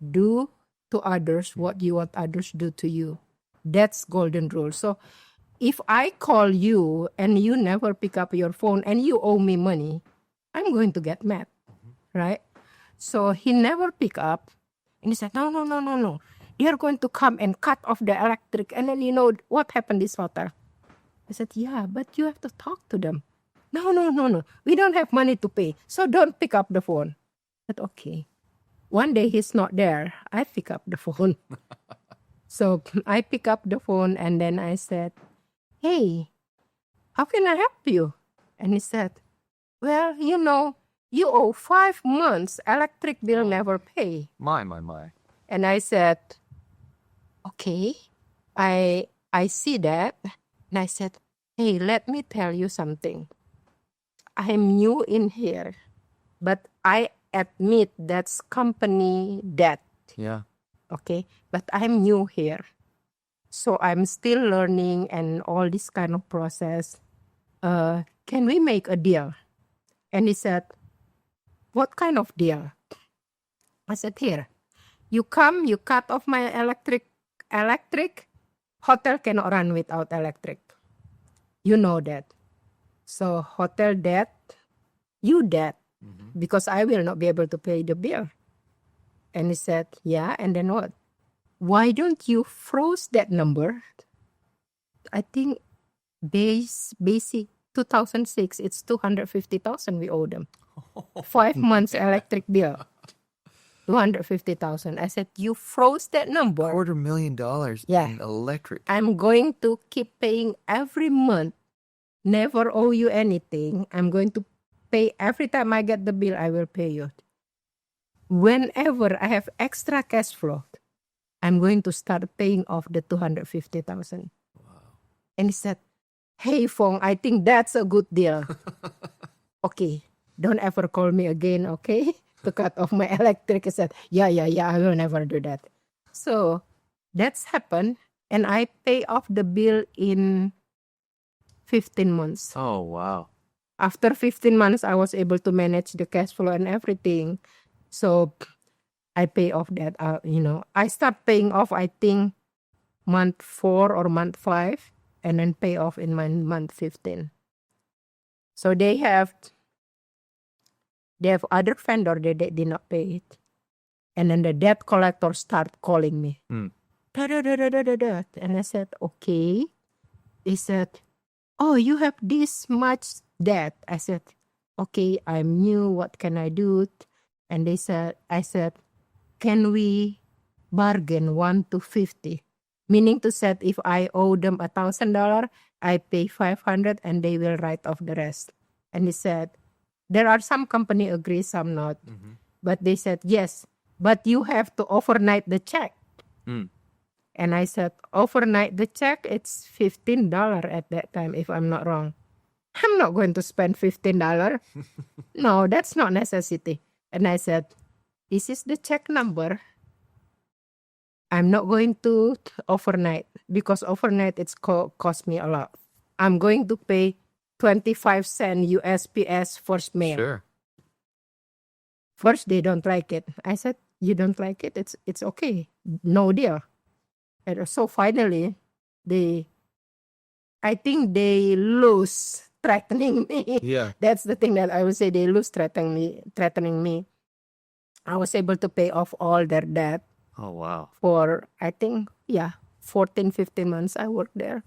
Do to others what you want others do to you. That's golden rule. So if I call you and you never pick up your phone and you owe me money, I'm going to get mad, right? So he never pick up. And he said, no. They're going to come and cut off the electric. And then what happened this hotel? I said, yeah, but you have to talk to them. No. We don't have money to pay. So don't pick up the phone. I said, okay. One day he's not there. I pick up the phone. So I pick up the phone and then I said, hey, how can I help you? And he said, well, you owe 5 months electric bill never pay. My. And I said, okay, I see that. And I said, hey, let me tell you something. I'm new in here, but I admit that's company debt. Yeah. Okay, but I'm new here. So I'm still learning and all this kind of process. Can we make a deal? And he said, what kind of deal? I said, here, you come, you cut off my electric, hotel cannot run without electric. You know that. So hotel debt, you debt, because I will not be able to pay the bill. And he said, yeah, and then what? Why don't you froze that number? I think basic 2006, it's 250,000 we owe them. 5 months electric bill, 250,000. I said, you froze that number. $250,000 in electric. I'm going to keep paying every month. Never owe you anything. I'm going to pay every time I get the bill, I will pay you. Whenever I have extra cash flow, I'm going to start paying off the 250,000. Wow. And he said, hey, Fong, I think that's a good deal. Okay, don't ever call me again, okay? To cut off my electric. I said, yeah, I will never do that. So that's happened. And I pay off the bill in 15 months. Oh, wow. After 15 months, I was able to manage the cash flow and everything. So I pay off that, I start paying off, I think, month 4 or month 5, and then pay off in my month 15. So they have other vendor they did not pay it. And then the debt collector start calling me. Da, da, da, da, da, da, da. And I said, okay. He said, oh, you have this much debt. I said, okay, I'm new. What can I do? And I said, can we bargain 1 to 50? Meaning to say, if I owe them $1,000, I pay 500 and they will write off the rest. And he said, there are some company agree, some not. But they said, yes, but you have to overnight the check. And I said, overnight the check, it's $15 at that time, if I'm not wrong. I'm not going to spend $15. No, that's not necessity. And I said, this is the check number. I'm not going to overnight because overnight it's cost me a lot. I'm going to pay 25 cents USPS first mail. Sure. First, they don't like it. I said, you don't like it? It's okay. No deal. And so finally, I think they lose threatening me. Yeah. That's the thing that I would say, they lose threatening me. I was able to pay off all their debt. Oh, wow. For, I think, 14, 15 months I worked there.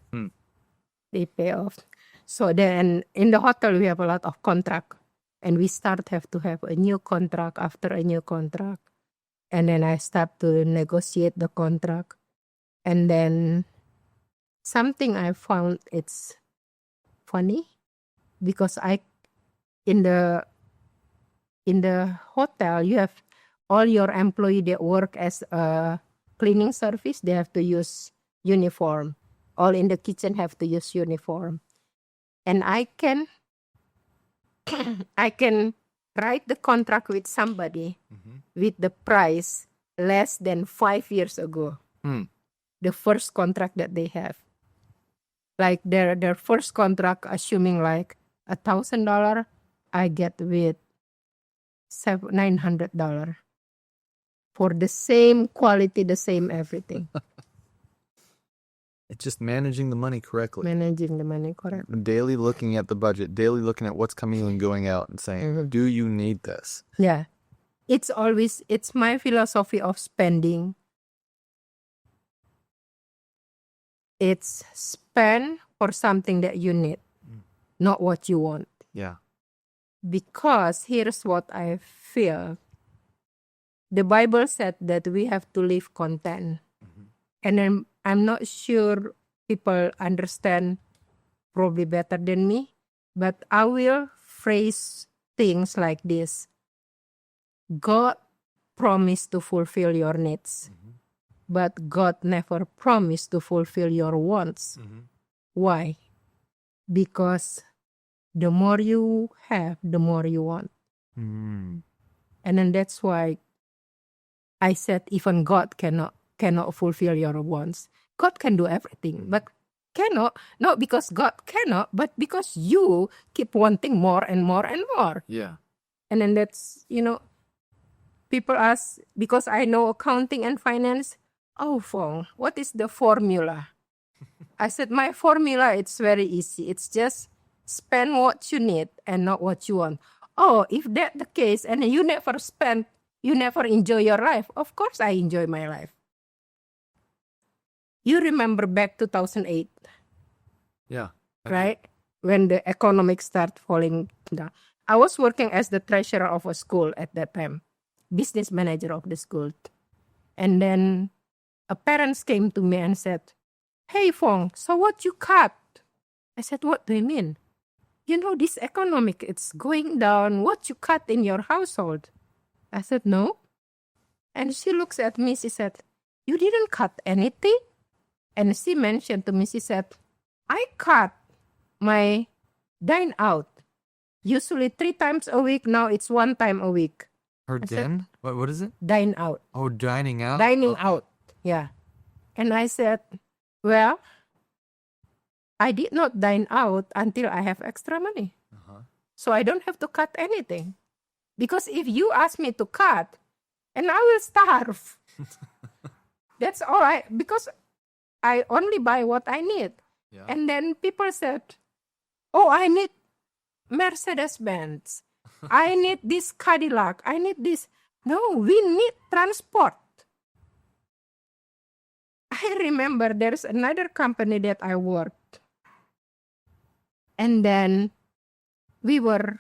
They pay off. So then in the hotel, we have a lot of contract. And we have to have a new contract after a new contract. And then I start to negotiate the contract. And then something I found it's funny because in the hotel, you have all your employee that work as a cleaning service, they have to use uniform. All in the kitchen have to use uniform. And I can write the contract with somebody with the price less than 5 years ago. The first contract that they have. Like their first contract, assuming like $1,000, I get with $900 for the same quality, the same everything. It's just managing the money correctly. Managing the money correctly. Daily looking at the budget, daily looking at what's coming and going out and saying, do you need this? Yeah. It's my philosophy of spending. It's spend for something that you need, not what you want. Yeah. Because here's what I feel. The Bible said that we have to live content. And then I'm not sure people understand probably better than me, but I will phrase things like this. God promised to fulfill your needs, but God never promised to fulfill your wants. Why? Because the more you have, the more you want. And then that's why I said even God cannot fulfill your wants. God can do everything, but cannot, not because God cannot, but because you keep wanting more and more and more. Yeah. And then that's, people ask, because I know accounting and finance, oh, Fong, what is the formula? I said, my formula, it's very easy. It's just spend what you need and not what you want. Oh, if that's the case, and you never spend, you never enjoy your life. Of course, I enjoy my life. You remember back 2008? Yeah. Right? When the economic started falling down. I was working as the treasurer of a school at that time. Business manager of the school. And then a parents came to me and said, hey, Fong, so what you cut? I said, what do you mean? This economic, it's going down. What you cut in your household? I said, no. And she looks at me, she said, you didn't cut anything? And she mentioned to me, she said, I cut my dine out. Usually 3 times a week, now it's 1 time a week. Her den? What is it? Dine out. Oh, dining out? Dining out, yeah. And I said, well, I did not dine out until I have extra money. So I don't have to cut anything. Because if you ask me to cut, and I will starve. That's all right. Because I only buy what I need. Yeah. And then people said, oh, I need Mercedes-Benz. I need this Cadillac. I need this. No, we need transport. I remember there's another company that I worked. And then we were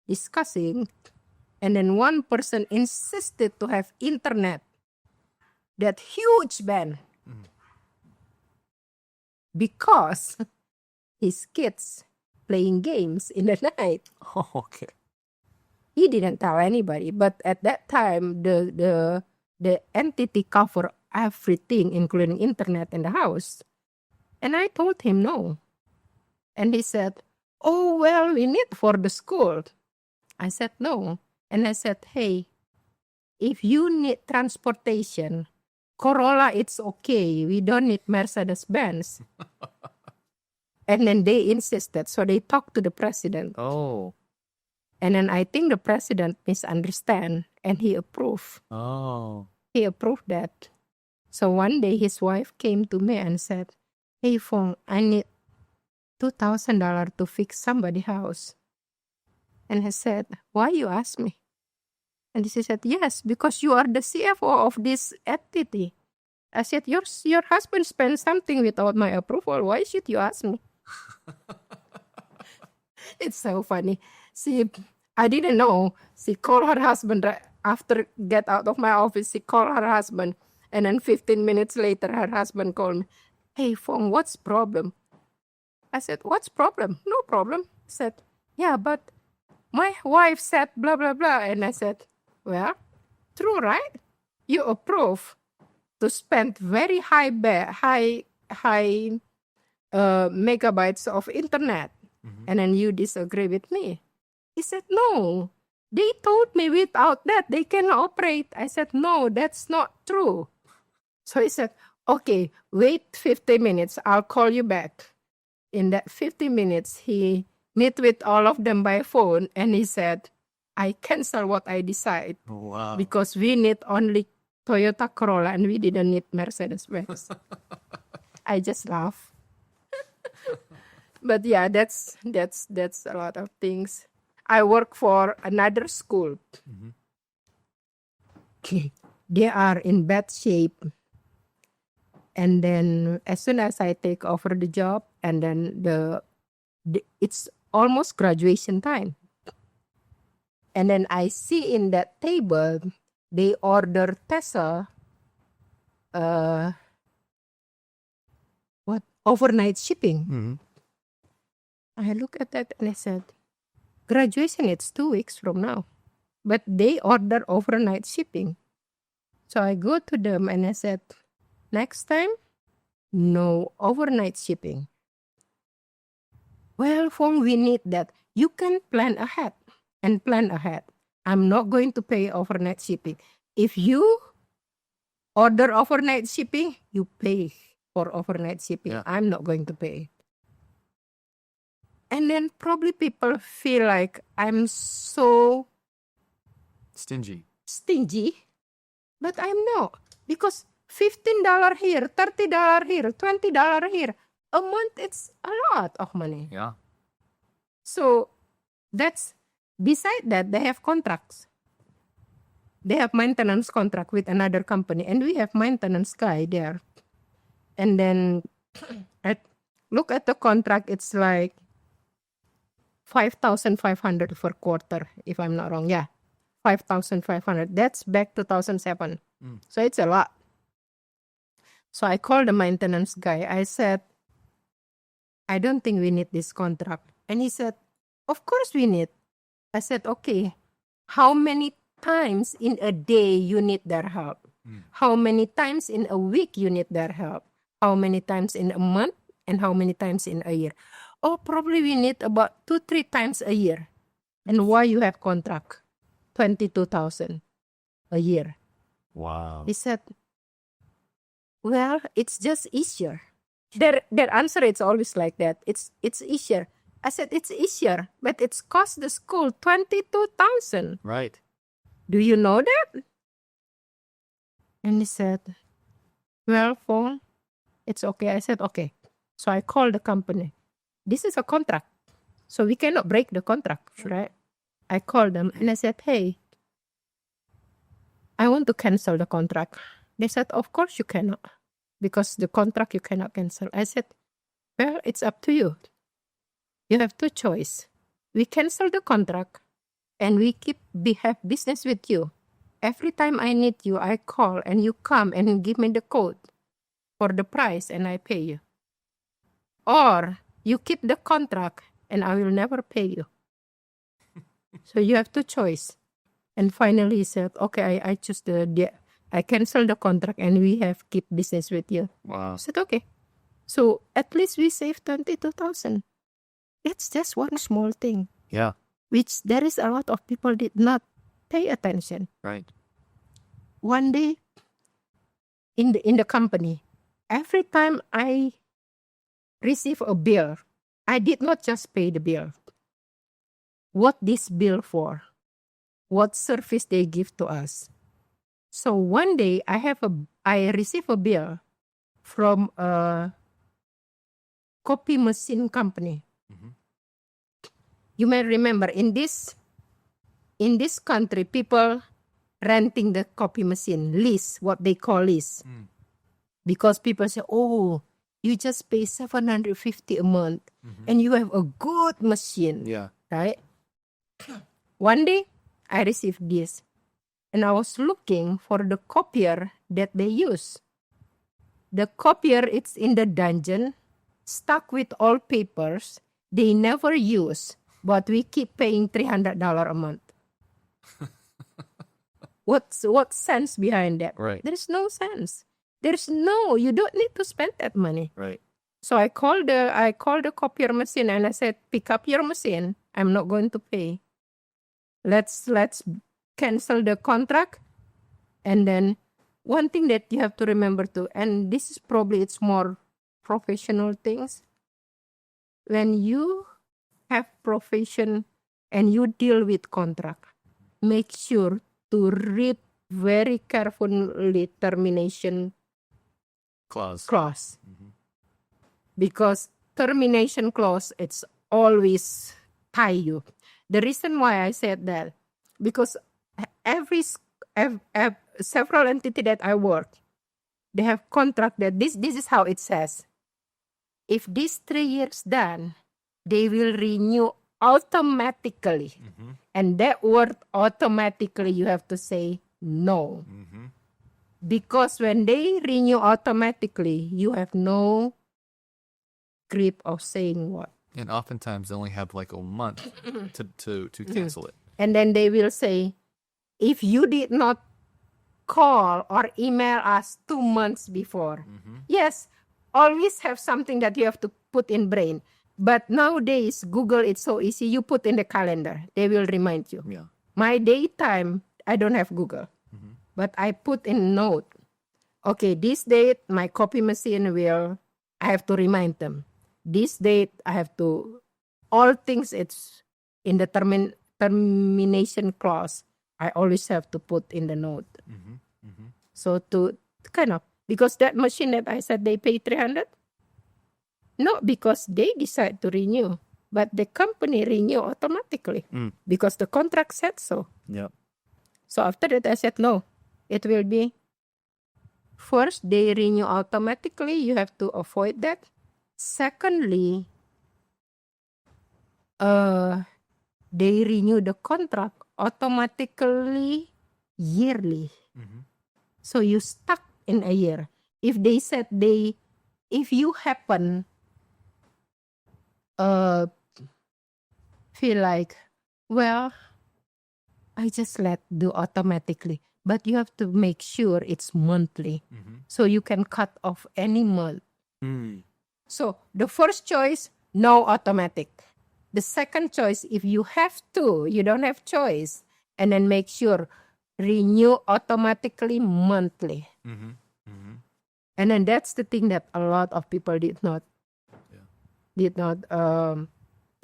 discussing, and then one person insisted to have internet. That huge band. Because his kids playing games in the night. Oh, okay. He didn't tell anybody, but at that time the entity covered everything, including internet in the house. And I told him no. And he said, oh, well, we need for the school. I said no. And I said, hey, if you need transportation, Corolla, it's okay. We don't need Mercedes-Benz. And then they insisted. So they talked to the president. Oh. And then I think the president misunderstand and he approved. Oh. He approved that. So one day his wife came to me and said, hey, Fong, I need $2,000 to fix somebody's house. And I said, why you ask me? And she said, yes, because you are the CFO of this entity. I said, your husband spent something without my approval. Why should you ask me? It's so funny. I didn't know. She called her husband after get out of my office. She called her husband. And then 15 minutes later, her husband called me. Hey, Fong, what's problem? I said, what's problem? No problem. He said, yeah, but my wife said blah, blah, blah. And I said, well, true, right? You approve to spend very high megabytes of internet. And then you disagree with me. He said, no, they told me without that they can operate. I said, no, that's not true. So he said, okay, wait 50 minutes. I'll call you back. In that 50 minutes, he met with all of them by phone. And he said, I cancel what I decide. Wow. Because we need only Toyota Corolla and we didn't need Mercedes-Benz. I just laugh. But yeah, that's a lot of things. I work for another school. Okay. They are in bad shape. And then as soon as I take over the job, and then it's almost graduation time. And then I see in that table, they order Tesla, overnight shipping. I look at that and I said, graduation, it's 2 weeks from now. But they order overnight shipping. So I go to them and I said, next time, no overnight shipping. Well, Fong, we need that. You can plan ahead and plan ahead. I'm not going to pay overnight shipping. If you order overnight shipping, you pay for overnight shipping. Yeah. I'm not going to pay. And then probably people feel like I'm so Stingy. but I'm not. Because $15 here, $30 here, $20 here, a month, it's a lot of money. Yeah. So that's, beside that, they have contracts. They have maintenance contract with another company, and we have maintenance guy there. And then I look at the contract, it's like 5,500 per quarter, if I'm not wrong. Yeah, 5,500. That's back 2007. So it's a lot. So I called the maintenance guy. I said, I don't think we need this contract. And he said, of course we need. I said, okay, how many times in a day you need their help? How many times in a week you need their help? How many times in a month? And how many times in a year? Oh, probably we need about 2-3 times a year. And why you have contract? 22,000 a year. Wow. He said, well, it's just easier. Their answer is always like that. It's easier. I said, it's easier, but it's cost the school 22,000. Right. Do you know that? And he said, well, Fong, it's okay. I said, okay. So I called the company. This is a contract. So we cannot break the contract, right? I called them and I said, hey, I want to cancel the contract. They said, of course you cannot. Because the contract you cannot cancel. I said, well, it's up to you. You have two choices. We cancel the contract and we have business with you. Every time I need you, I call and you come and give me the code for the price and I pay you. Or you keep the contract and I will never pay you. So you have two choices. And finally he said, okay, I choose I cancel the contract and we have keep business with you. Wow. I said, okay. So at least we saved 22,000. It's just one small thing. Yeah. Which there is a lot of people did not pay attention. Right. One day in the company, every time I receive a bill, I did not just pay the bill. What this bill for? What service they give to us? So one day I receive a bill from a copy machine company. Mm-hmm. You may remember in this country, people renting the copy machine, lease, what they call lease. Because people say, oh, you just pay $750 a month and you have a good machine. Yeah. Right? One day, I received this. And I was looking for the copier that they use. The copier, it's in the dungeon, stuck with all papers. They never use, but we keep paying $300 a month. What sense behind that? Right. There's no sense. You don't need to spend that money. Right. So I called the copier machine and I said, pick up your machine. I'm not going to pay. Let's cancel the contract. And then one thing that you have to remember too, and this is probably it's more professional things. When you have profession and you deal with contract, make sure to read very carefully termination Clause. Mm-hmm. Because termination clause, it's always tie you. The reason why I said that, because several entity that I work, they have contract that this is how it says. If this 3 years done, they will renew automatically. Mm-hmm. And that word automatically, you have to say no. Mm-hmm. Because when they renew automatically, you have no grip of saying what. And oftentimes they only have like a month to cancel it. And then they will say, if you did not call or email us 2 months before, yes, always have something that you have to put in brain. But nowadays, Google, it's so easy. You put in the calendar. They will remind you. Yeah. My daytime, I don't have Google. But I put in note. Okay, this date, my copy machine I have to remind them. This date, I have to, all things it's in the termination clause, I always have to put in the note. So to kind of, because that machine that I said they pay 300, not because they decide to renew, but the company renew automatically because the contract said so. Yep. So after that, I said, no, it will be, first, they renew automatically. You have to avoid that. Secondly, they renew the contract automatically yearly. So you stuck in a year. If they said if you happen feel like, well, I just do automatically. But you have to make sure it's monthly. So you can cut off any month. So the first choice, no automatic. The second choice, if you have to, you don't have choice. And then make sure, renew automatically monthly. And then that's the thing that a lot of people did not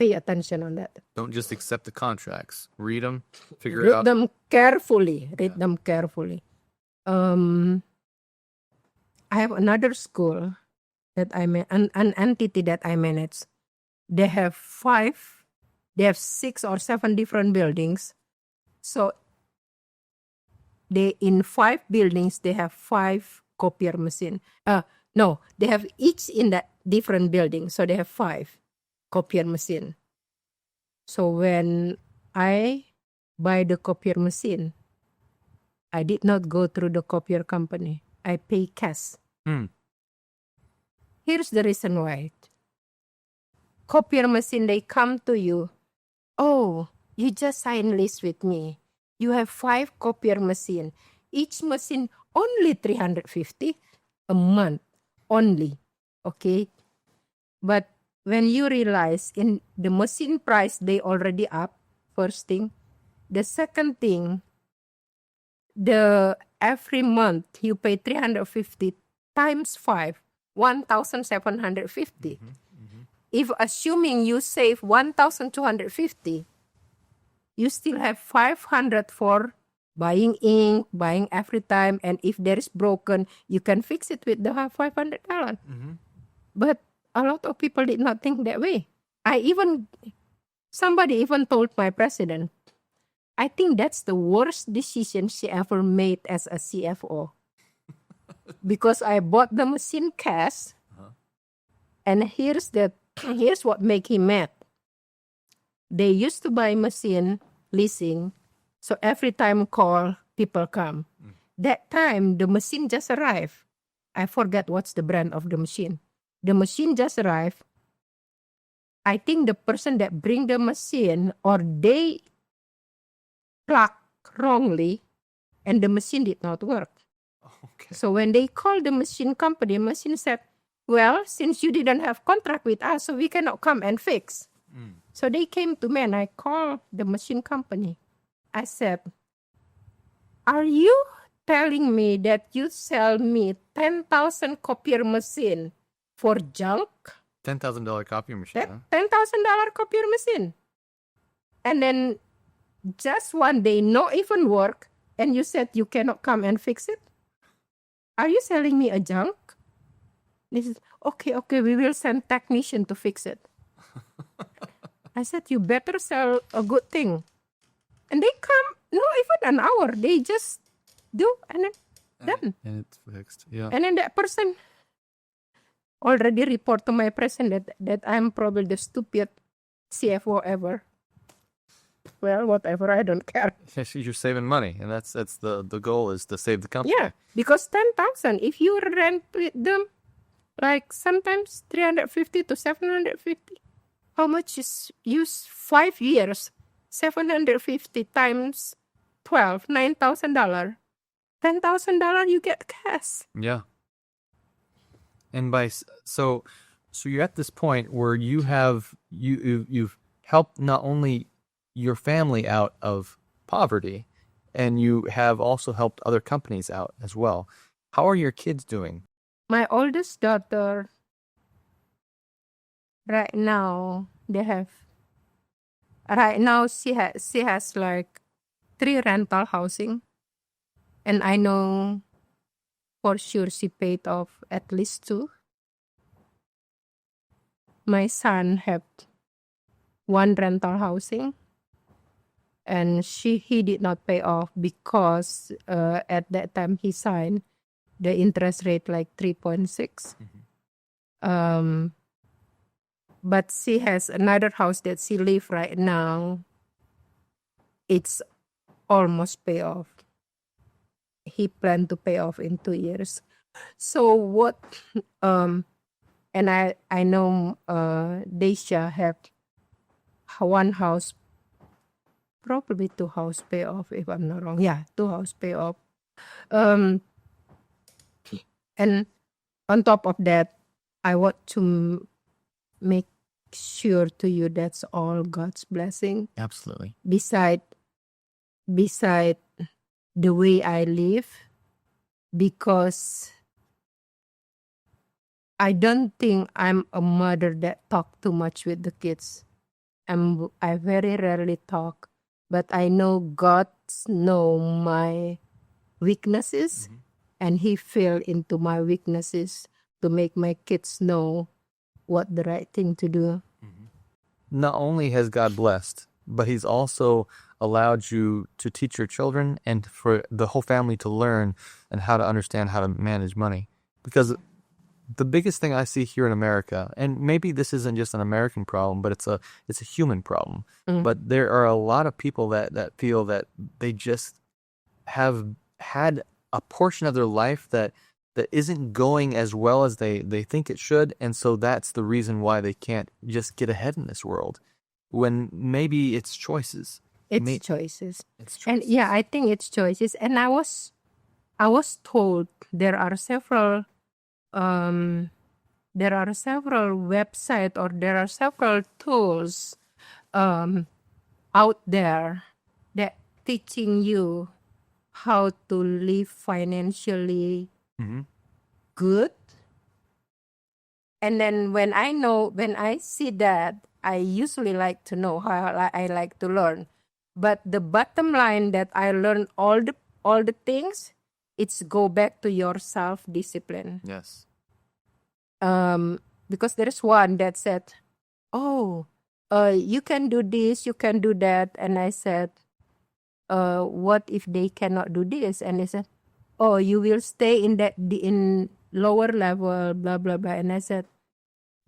pay attention on that. Don't just accept the contracts. Read them, figure it Read out. them carefully. Read them carefully. I have another school that an entity that I manage. They have 6 or 7 different buildings. So in 5 buildings, they have 5 copier machine. No, they have each in that different building. So they have 5 copier machine. So when I buy the copier machine, I did not go through the copier company. I pay cash. Here's the reason why. Copier machine, they come to you. Oh, you just sign list with me. You have 5 copier machine. Each machine only 350 a month only. Okay? But when you realize in the machine price, they already up, first thing. The second thing, every month you pay 350 times 5, 1,750. If assuming you save 1,250, you still have 500 for buying ink, buying every time, and if there is broken, you can fix it with the $500. But a lot of people did not think that way. Somebody even told my president, I think that's the worst decision she ever made as a CFO. Because I bought the machine cash, and here's what make him mad. They used to buy machine leasing, so every time call, people come. That time, the machine just arrived. I forget what's the brand of the machine. The machine just arrived. I think the person that bring the machine, or they plug wrongly, and the machine did not work. Okay. So when they called the machine company, the machine said, well, since you didn't have contract with us, so we cannot come and fix. So they came to me and I called the machine company. I said, are you telling me that you sell me 10,000 copier machine for junk? $10,000 copier machine. Huh? $10,000 copier machine. And then just one day, not even work, and you said you cannot come and fix it? Are you selling me a junk? This is, okay, we will send technician to fix it. I said, you better sell a good thing. And they come, not even an hour. They just do, and then done. And it's fixed, yeah. And then that person already report to my president that I'm probably the stupid CFO ever. Well, whatever, I don't care. You're saving money, and that's the goal is to save the company. Yeah, because 10,000, if you rent with them, like sometimes 350 to 750, how much is use 5 years? 750 times 12, $9,000. $10,000 you get cash. Yeah. And so you're at this point where you've helped not only your family out of poverty, and you have also helped other companies out as well. How are your kids doing? My oldest daughter, right now she has like 3 rental housing, and I know for sure she paid off at least 2. My son had 1 rental housing, and he did not pay off because at that time he signed the interest rate like 3.6. But she has another house that she live right now. It's almost pay off. He planned to pay off in 2 years. So what? And I know Daisha have 1 house, probably 2 house pay off if I'm not wrong. Yeah, 2 house pay off. And on top of that, I want to make sure to you that's all God's blessing. Absolutely. Beside the way I live, because I don't think I'm a mother that talk too much with the kids. I very rarely talk, but I know God know my weaknesses, and He fell into my weaknesses to make my kids know what the right thing to do. Not only has God blessed, but He's also allowed you to teach your children and for the whole family to learn and how to understand how to manage money. Because the biggest thing I see here in America, and maybe this isn't just an American problem, but it's a human problem. But there are a lot of people that feel that they just have had a portion of their life that isn't going as well as they think it should, and so that's the reason why they can't just get ahead in this world. When maybe it's choices. It's choices. It's And choices. I think it's choices. And I was told there are several websites, or there are several tools out there that teaching you how to live financially good. And then when I see that, I usually like to know how I like to learn. But the bottom line that I learned all the things, it's go back to your self-discipline. Yes. Because there is one that said, "Oh, you can do this, you can do that," and I said, "What if they cannot do this?" And they said, "Oh, you will stay in in lower level, blah blah blah." And I said,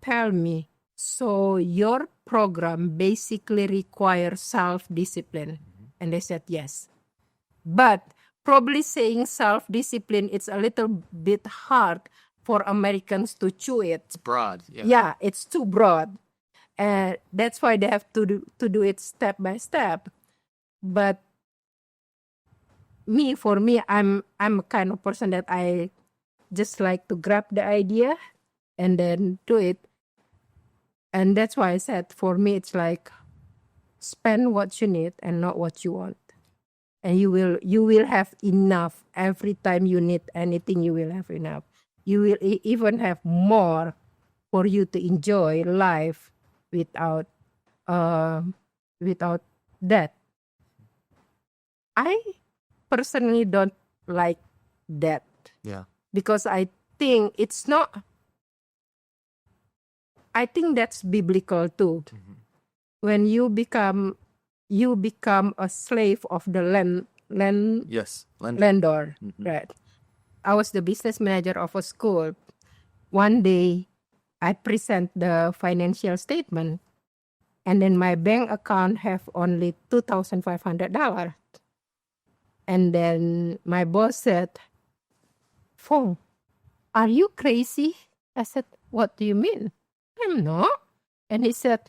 "Tell me, so your program basically requires self-discipline?" And they said yes, but probably saying self-discipline, it's a little bit hard for Americans to chew it. It's broad. Yeah. Yeah, it's too broad. And that's why they have to do it step by step. But for me, I'm a kind of person that I just like to grab the idea and then do it. And that's why I said, for me, it's like spend what you need and not what you want. And you will have enough every time you need anything. You will have enough. You will even have more for you to enjoy life without that. I personally don't like that. Yeah. Because I think it's not. I think that's biblical too. When you become a slave of the Yes. landlord, right? I was the business manager of a school. One day, I present the financial statement, and then my bank account have only $2,500. And then my boss said, "Fong, are you crazy?" I said, "What do you mean?" "I'm not." And he said,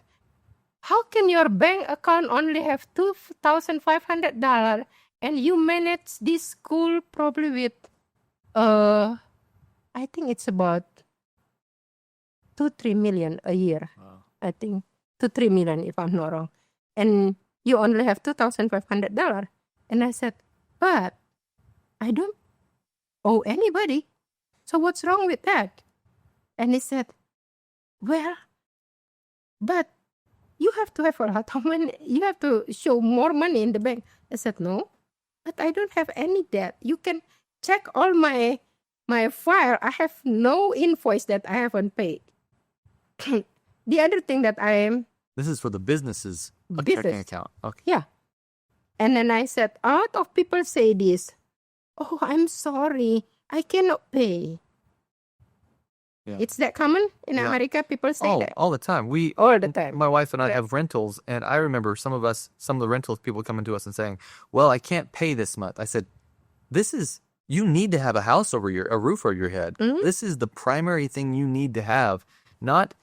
"How can your bank account only have $2,500 and you manage this school probably with, I think it's about 2-3 million a year." Wow. I think 2-3 million if I'm not wrong. And you only have $2,500. And I said, "But I don't owe anybody. So what's wrong with that?" And he said, "Well, but you have to have a lot of money. You have to show more money in the bank." I said, "No, but I don't have any debt. You can check all my file. I have no invoice that I haven't paid." The other thing that This is for the business's Business. checking account. Okay. yeah. And then I said, a lot of people say this, "Oh, I'm sorry, I cannot pay." Yeah. It's that common in Yeah. America. People say that All the time. all the time. My wife and I Right. have rentals, and I remember some of the rentals people coming to us and saying, "Well, I can't pay this month." I said, you need to have a roof over your head. This is the primary thing you need to have, not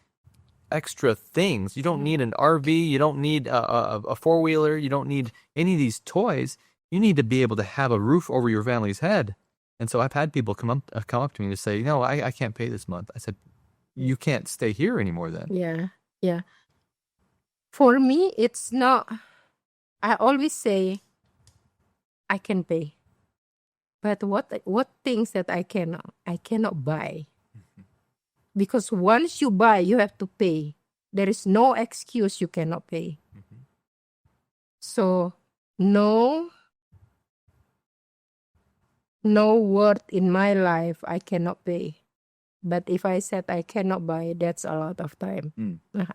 extra things. You don't need an RV. You don't need a four-wheeler. You don't need any of these toys. You need to be able to have a roof over your family's head. And so I've had people come up to me to say, "No, I can't pay this month." I said, "You can't stay here anymore then." Yeah. For me, it's not. I always say, I can pay, but what things that I cannot buy, because once you buy, you have to pay. There is no excuse you cannot pay. So no word in my life I cannot pay. But if I said I cannot buy, that's a lot of time.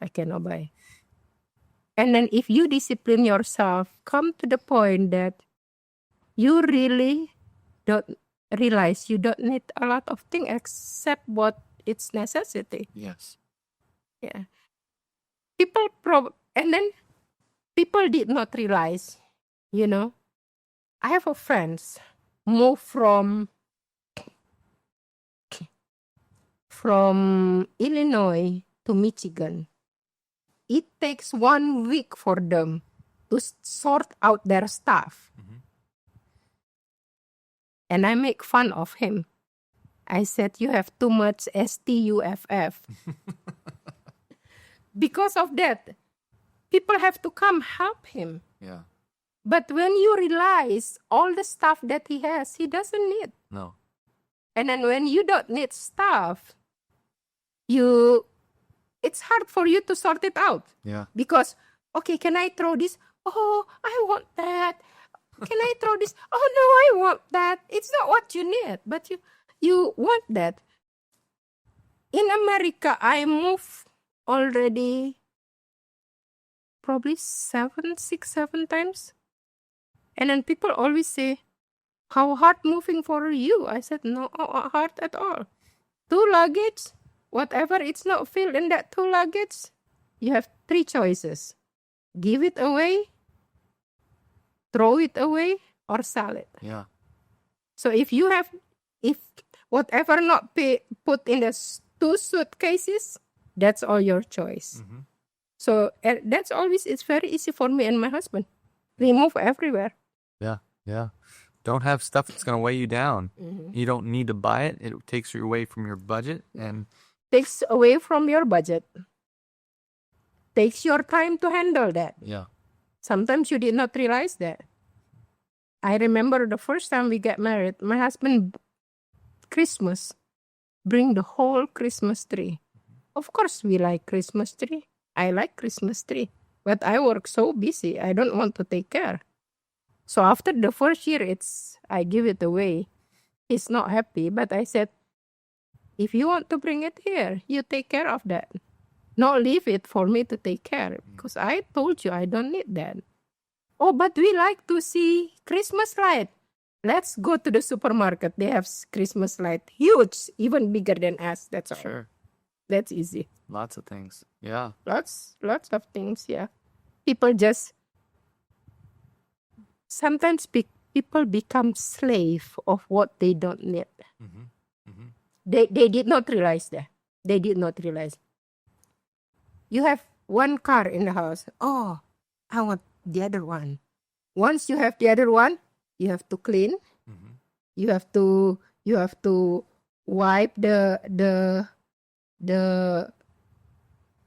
I cannot buy. And then if you discipline yourself, come to the point that you really don't realize you don't need a lot of things except what it's necessity. Yes. Yeah. And then people did not realize, I have a friends move from Illinois to Michigan. It takes 1 week for them to sort out their stuff. And I make fun of him. I said, you have too much STUFF. Because of that, people have to come help him. Yeah. But when you realize all the stuff that he has, he doesn't need. No. And then when you don't need stuff, it's hard for you to sort it out. Yeah. Because, okay, can I throw this? Oh, I want that. Can I throw this? Oh, no, I want that. It's not what you need, but you want that. In America, I moved already probably 6-7 times. And then people always say, how hard moving for you? I said, no hard at all. 2 luggage, whatever it's not filled in that 2 luggage, you have 3 choices. Give it away, throw it away, or sell it. Yeah. So if whatever not put in the 2 suitcases, that's all your choice. So that's always, it's very easy for me and my husband. We move everywhere. Yeah. Yeah. Don't have stuff that's going to weigh you down. You don't need to buy it. It takes you away from your budget and takes away from your budget. Takes your time to handle that. Yeah. Sometimes you did not realize that. I remember the first time we got married, my husband, Christmas, bring the whole Christmas tree. Of course, we like Christmas tree. I like Christmas tree. But I work so busy, I don't want to take care. So after the first year, I give it away. He's not happy, but I said, if you want to bring it here, you take care of that. Not leave it for me to take care, because I told you I don't need that. Oh, but we like to see Christmas light. Let's go to the supermarket. They have Christmas light, huge, even bigger than us. That's all. Sure. That's easy. Lots of things. Yeah. Lots of things, yeah. People sometimes people become slave of what they don't need. They did not realize that. They did not realize. You have 1 car in the house. Oh, I want the other one. Once you have the other one, you have to clean. You have to wipe the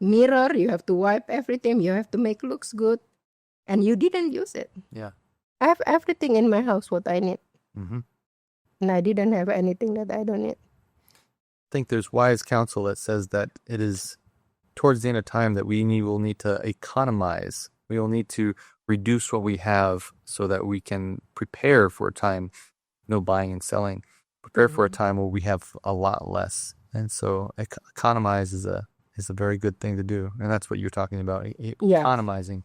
mirror. You have to wipe everything. You have to make looks good, and you didn't use it. Yeah. I have everything in my house what I need, And I didn't have anything that I don't need. I think there's wise counsel that says that it is towards the end of time that we will need to economize. We will need to reduce what we have so that we can prepare for a time, buying and selling. Prepare for a time where we have a lot less. And so economize is a very good thing to do. And that's what you're talking about, economizing.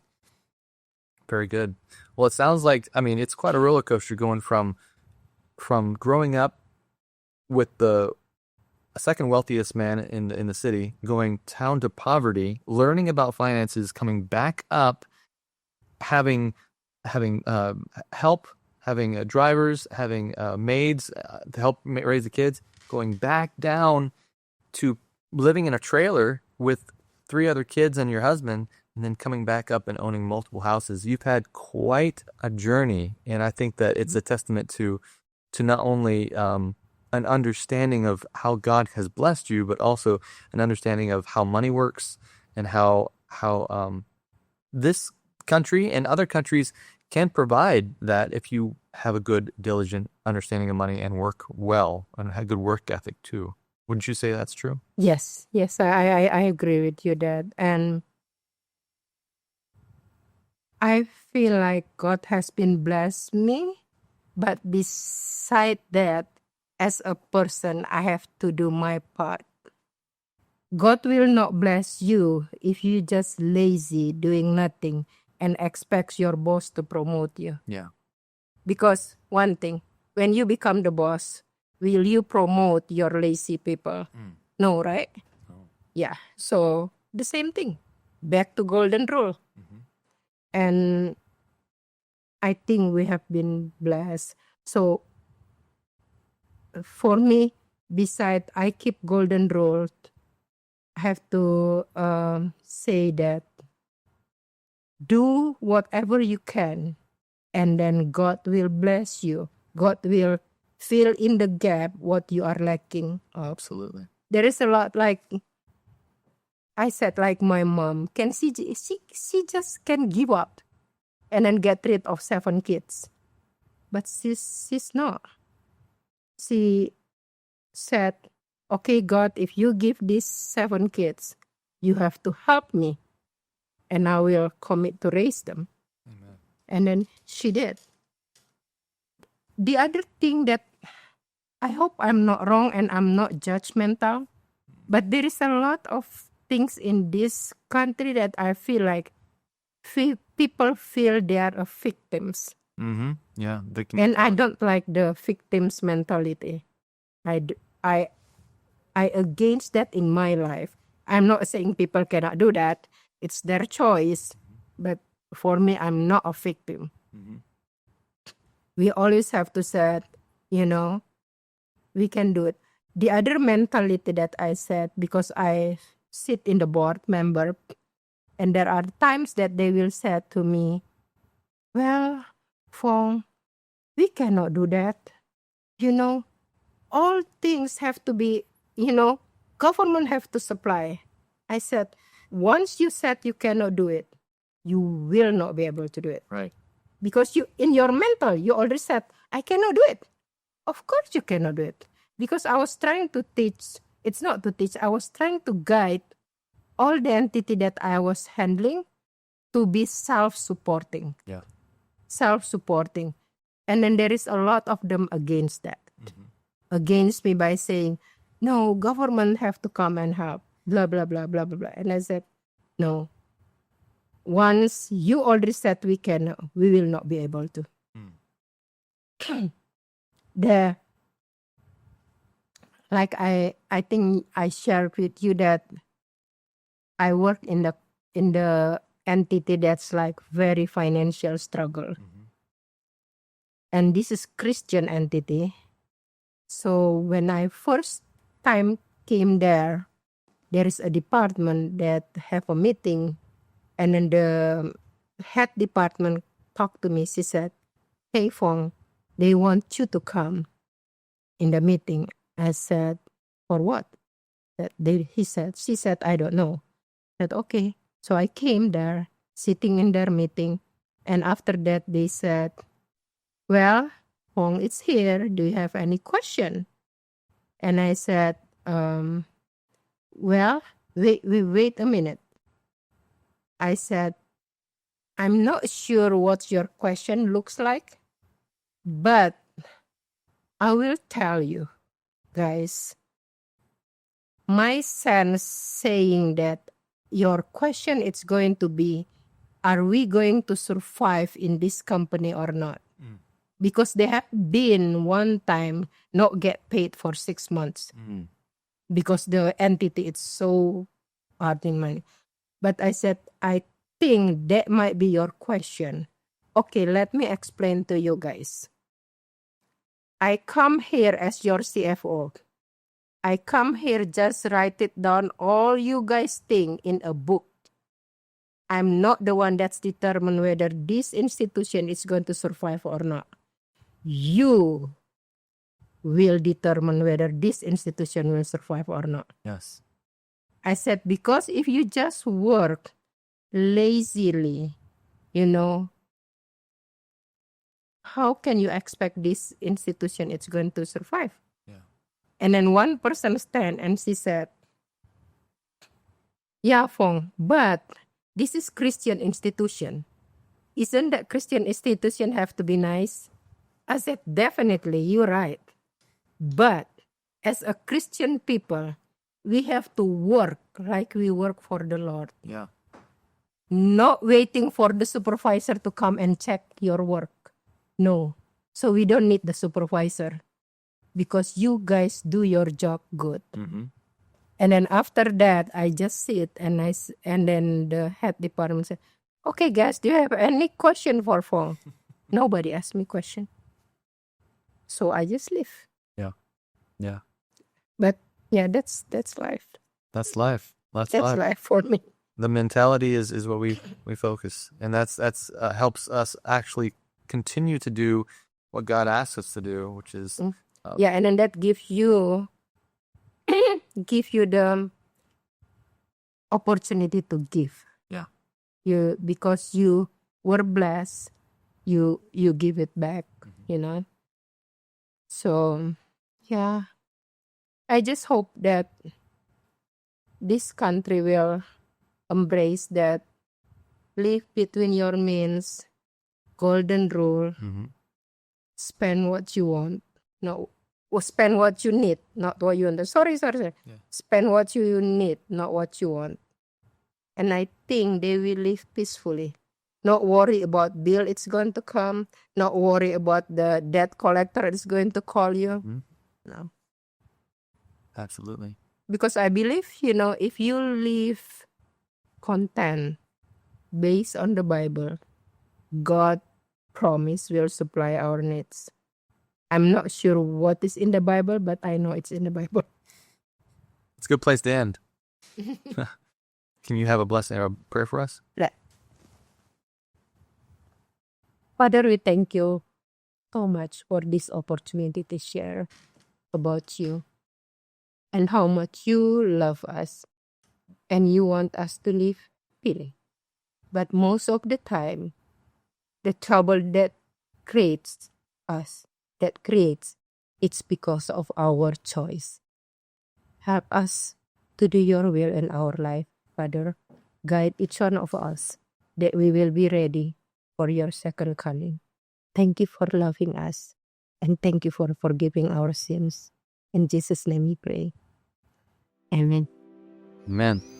Very good. Well, it sounds like, it's quite a roller coaster going from growing up with the second wealthiest man in the city, going down to poverty, learning about finances, coming back up, having help, having drivers, having maids to help raise the kids, going back down to living in a trailer with 3 other kids and your husband, and then coming back up and owning multiple houses. You've had quite a journey, and I think that it's a testament to not only an understanding of how God has blessed you, but also an understanding of how money works and how this country and other countries can provide that if you have a good, diligent understanding of money and work well and have good work ethic too. Wouldn't you say that's true? Yes, I agree with you, Dad. And I feel like God has been blessed me, but beside that, as a person, I have to do my part. God will not bless you if you just lazy doing nothing and expects your boss to promote you. Yeah. Because one thing, when you become the boss, will you promote your lazy people? No, right? Yeah. So the same thing. Back to golden rule. And I think we have been blessed. So for me, beside I keep golden rule, I have to say that do whatever you can, and then God will bless you. God will fill in the gap what you are lacking. Oh, absolutely. There is a lot, like I said, like my mom can she just can give up and then get rid of 7 kids, but she's not. She said, "Okay, God, if you give these 7 kids, you have to help me, and I will commit to raise them." Amen. And then she did. The other thing that I hope I'm not wrong and I'm not judgmental, but there is a lot of things in this country that I feel like people feel they are victims. Mm-hmm. Yeah. And I don't like the victims mentality. I against that in my life. I'm not saying people cannot do that. It's their choice. But for me, I'm not a victim. We always have to say, we can do it. The other mentality that I said, because I sit in the board member, and there are times that they will say to me, "Well, Fong, we cannot do that. All things have to be, government have to supply." I said, once you said you cannot do it, you will not be able to do it. Right. Because you, in your mental, you already said, I cannot do it. Of course you cannot do it. Because I was trying to teach, it's not to teach, I was trying to guide all the entity that I was handling to be self-supporting. Yeah. Self-supporting. And then there is a lot of them against that. Against me by saying, no, government have to come and help, blah, blah, blah, blah, blah, blah. And I said, no. Once you already said we will not be able to. Like I think I shared with you that I work in the entity that's like very financial struggle. And this is Christian entity. So when I first time came there is a department that have a meeting, and then the head department talked to me. She said, "Hey Fong, they want you to come in the meeting." I said, "For what?" She said, "I don't know." I said, "Okay." So I came there, sitting in their meeting, and after that they said, "Well, Fong is here. Do you have any question?" And I said, "Well, wait a minute." I said, "I'm not sure what your question looks like, but I will tell you, guys. My sense saying that your question is going to be, are we going to survive in this company or not?" Because they have been one time not get paid for 6 months because the entity is so hard in money. But I said, I think that might be your question. Okay, let me explain to you guys. I come here as your CFO. I come here just write it down all you guys think in a book. I'm not the one that's determined whether this institution is going to survive or not. You will determine whether this institution will survive or not. Yes. I said, because if you just work lazily, how can you expect this institution is going to survive? Yeah. And then one person stand and she said, yeah, Fong, but this is Christian institution. Isn't that Christian institution have to be nice? I said, definitely, you're right. But as a Christian people, we have to work like we work for the Lord. Yeah. Not waiting for the supervisor to come and check your work. No. So we don't need the supervisor because you guys do your job good. Mm-hmm. And then after that, I just sit and and then the head department said, okay, guys, do you have any question for Fong? Nobody asked me question. So I just leave. Yeah. Yeah. But yeah, that's life. That's life. That's That's life. life for me. The mentality is what we focus, and that's helps us actually continue to do what God asks us to do, which is Yeah, and then that gives you the opportunity to give. Yeah. Because you were blessed, you give it back, you know. So yeah, I just hope that this country will embrace that live between your means, golden rule, spend what you want, no, or spend what you need, not what you want. Sorry. Yeah. Spend what you need, not what you want. And I think they will live peacefully. Not worry about bill it's going to come. Not worry about the debt collector is going to call you. No. Absolutely. Because I believe, if you live content based on the Bible, God promise will supply our needs. I'm not sure what is in the Bible, but I know it's in the Bible. It's a good place to end. Can you have a blessing or a prayer for us? Father, we thank you so much for this opportunity to share about you and how much you love us and you want us to live happily. But most of the time, the trouble that creates, it's because of our choice. Help us to do your will in our life, Father. Guide each one of us that we will be ready for your second coming. Thank you for loving us and thank you for forgiving our sins. In Jesus' name we pray. Amen. Amen.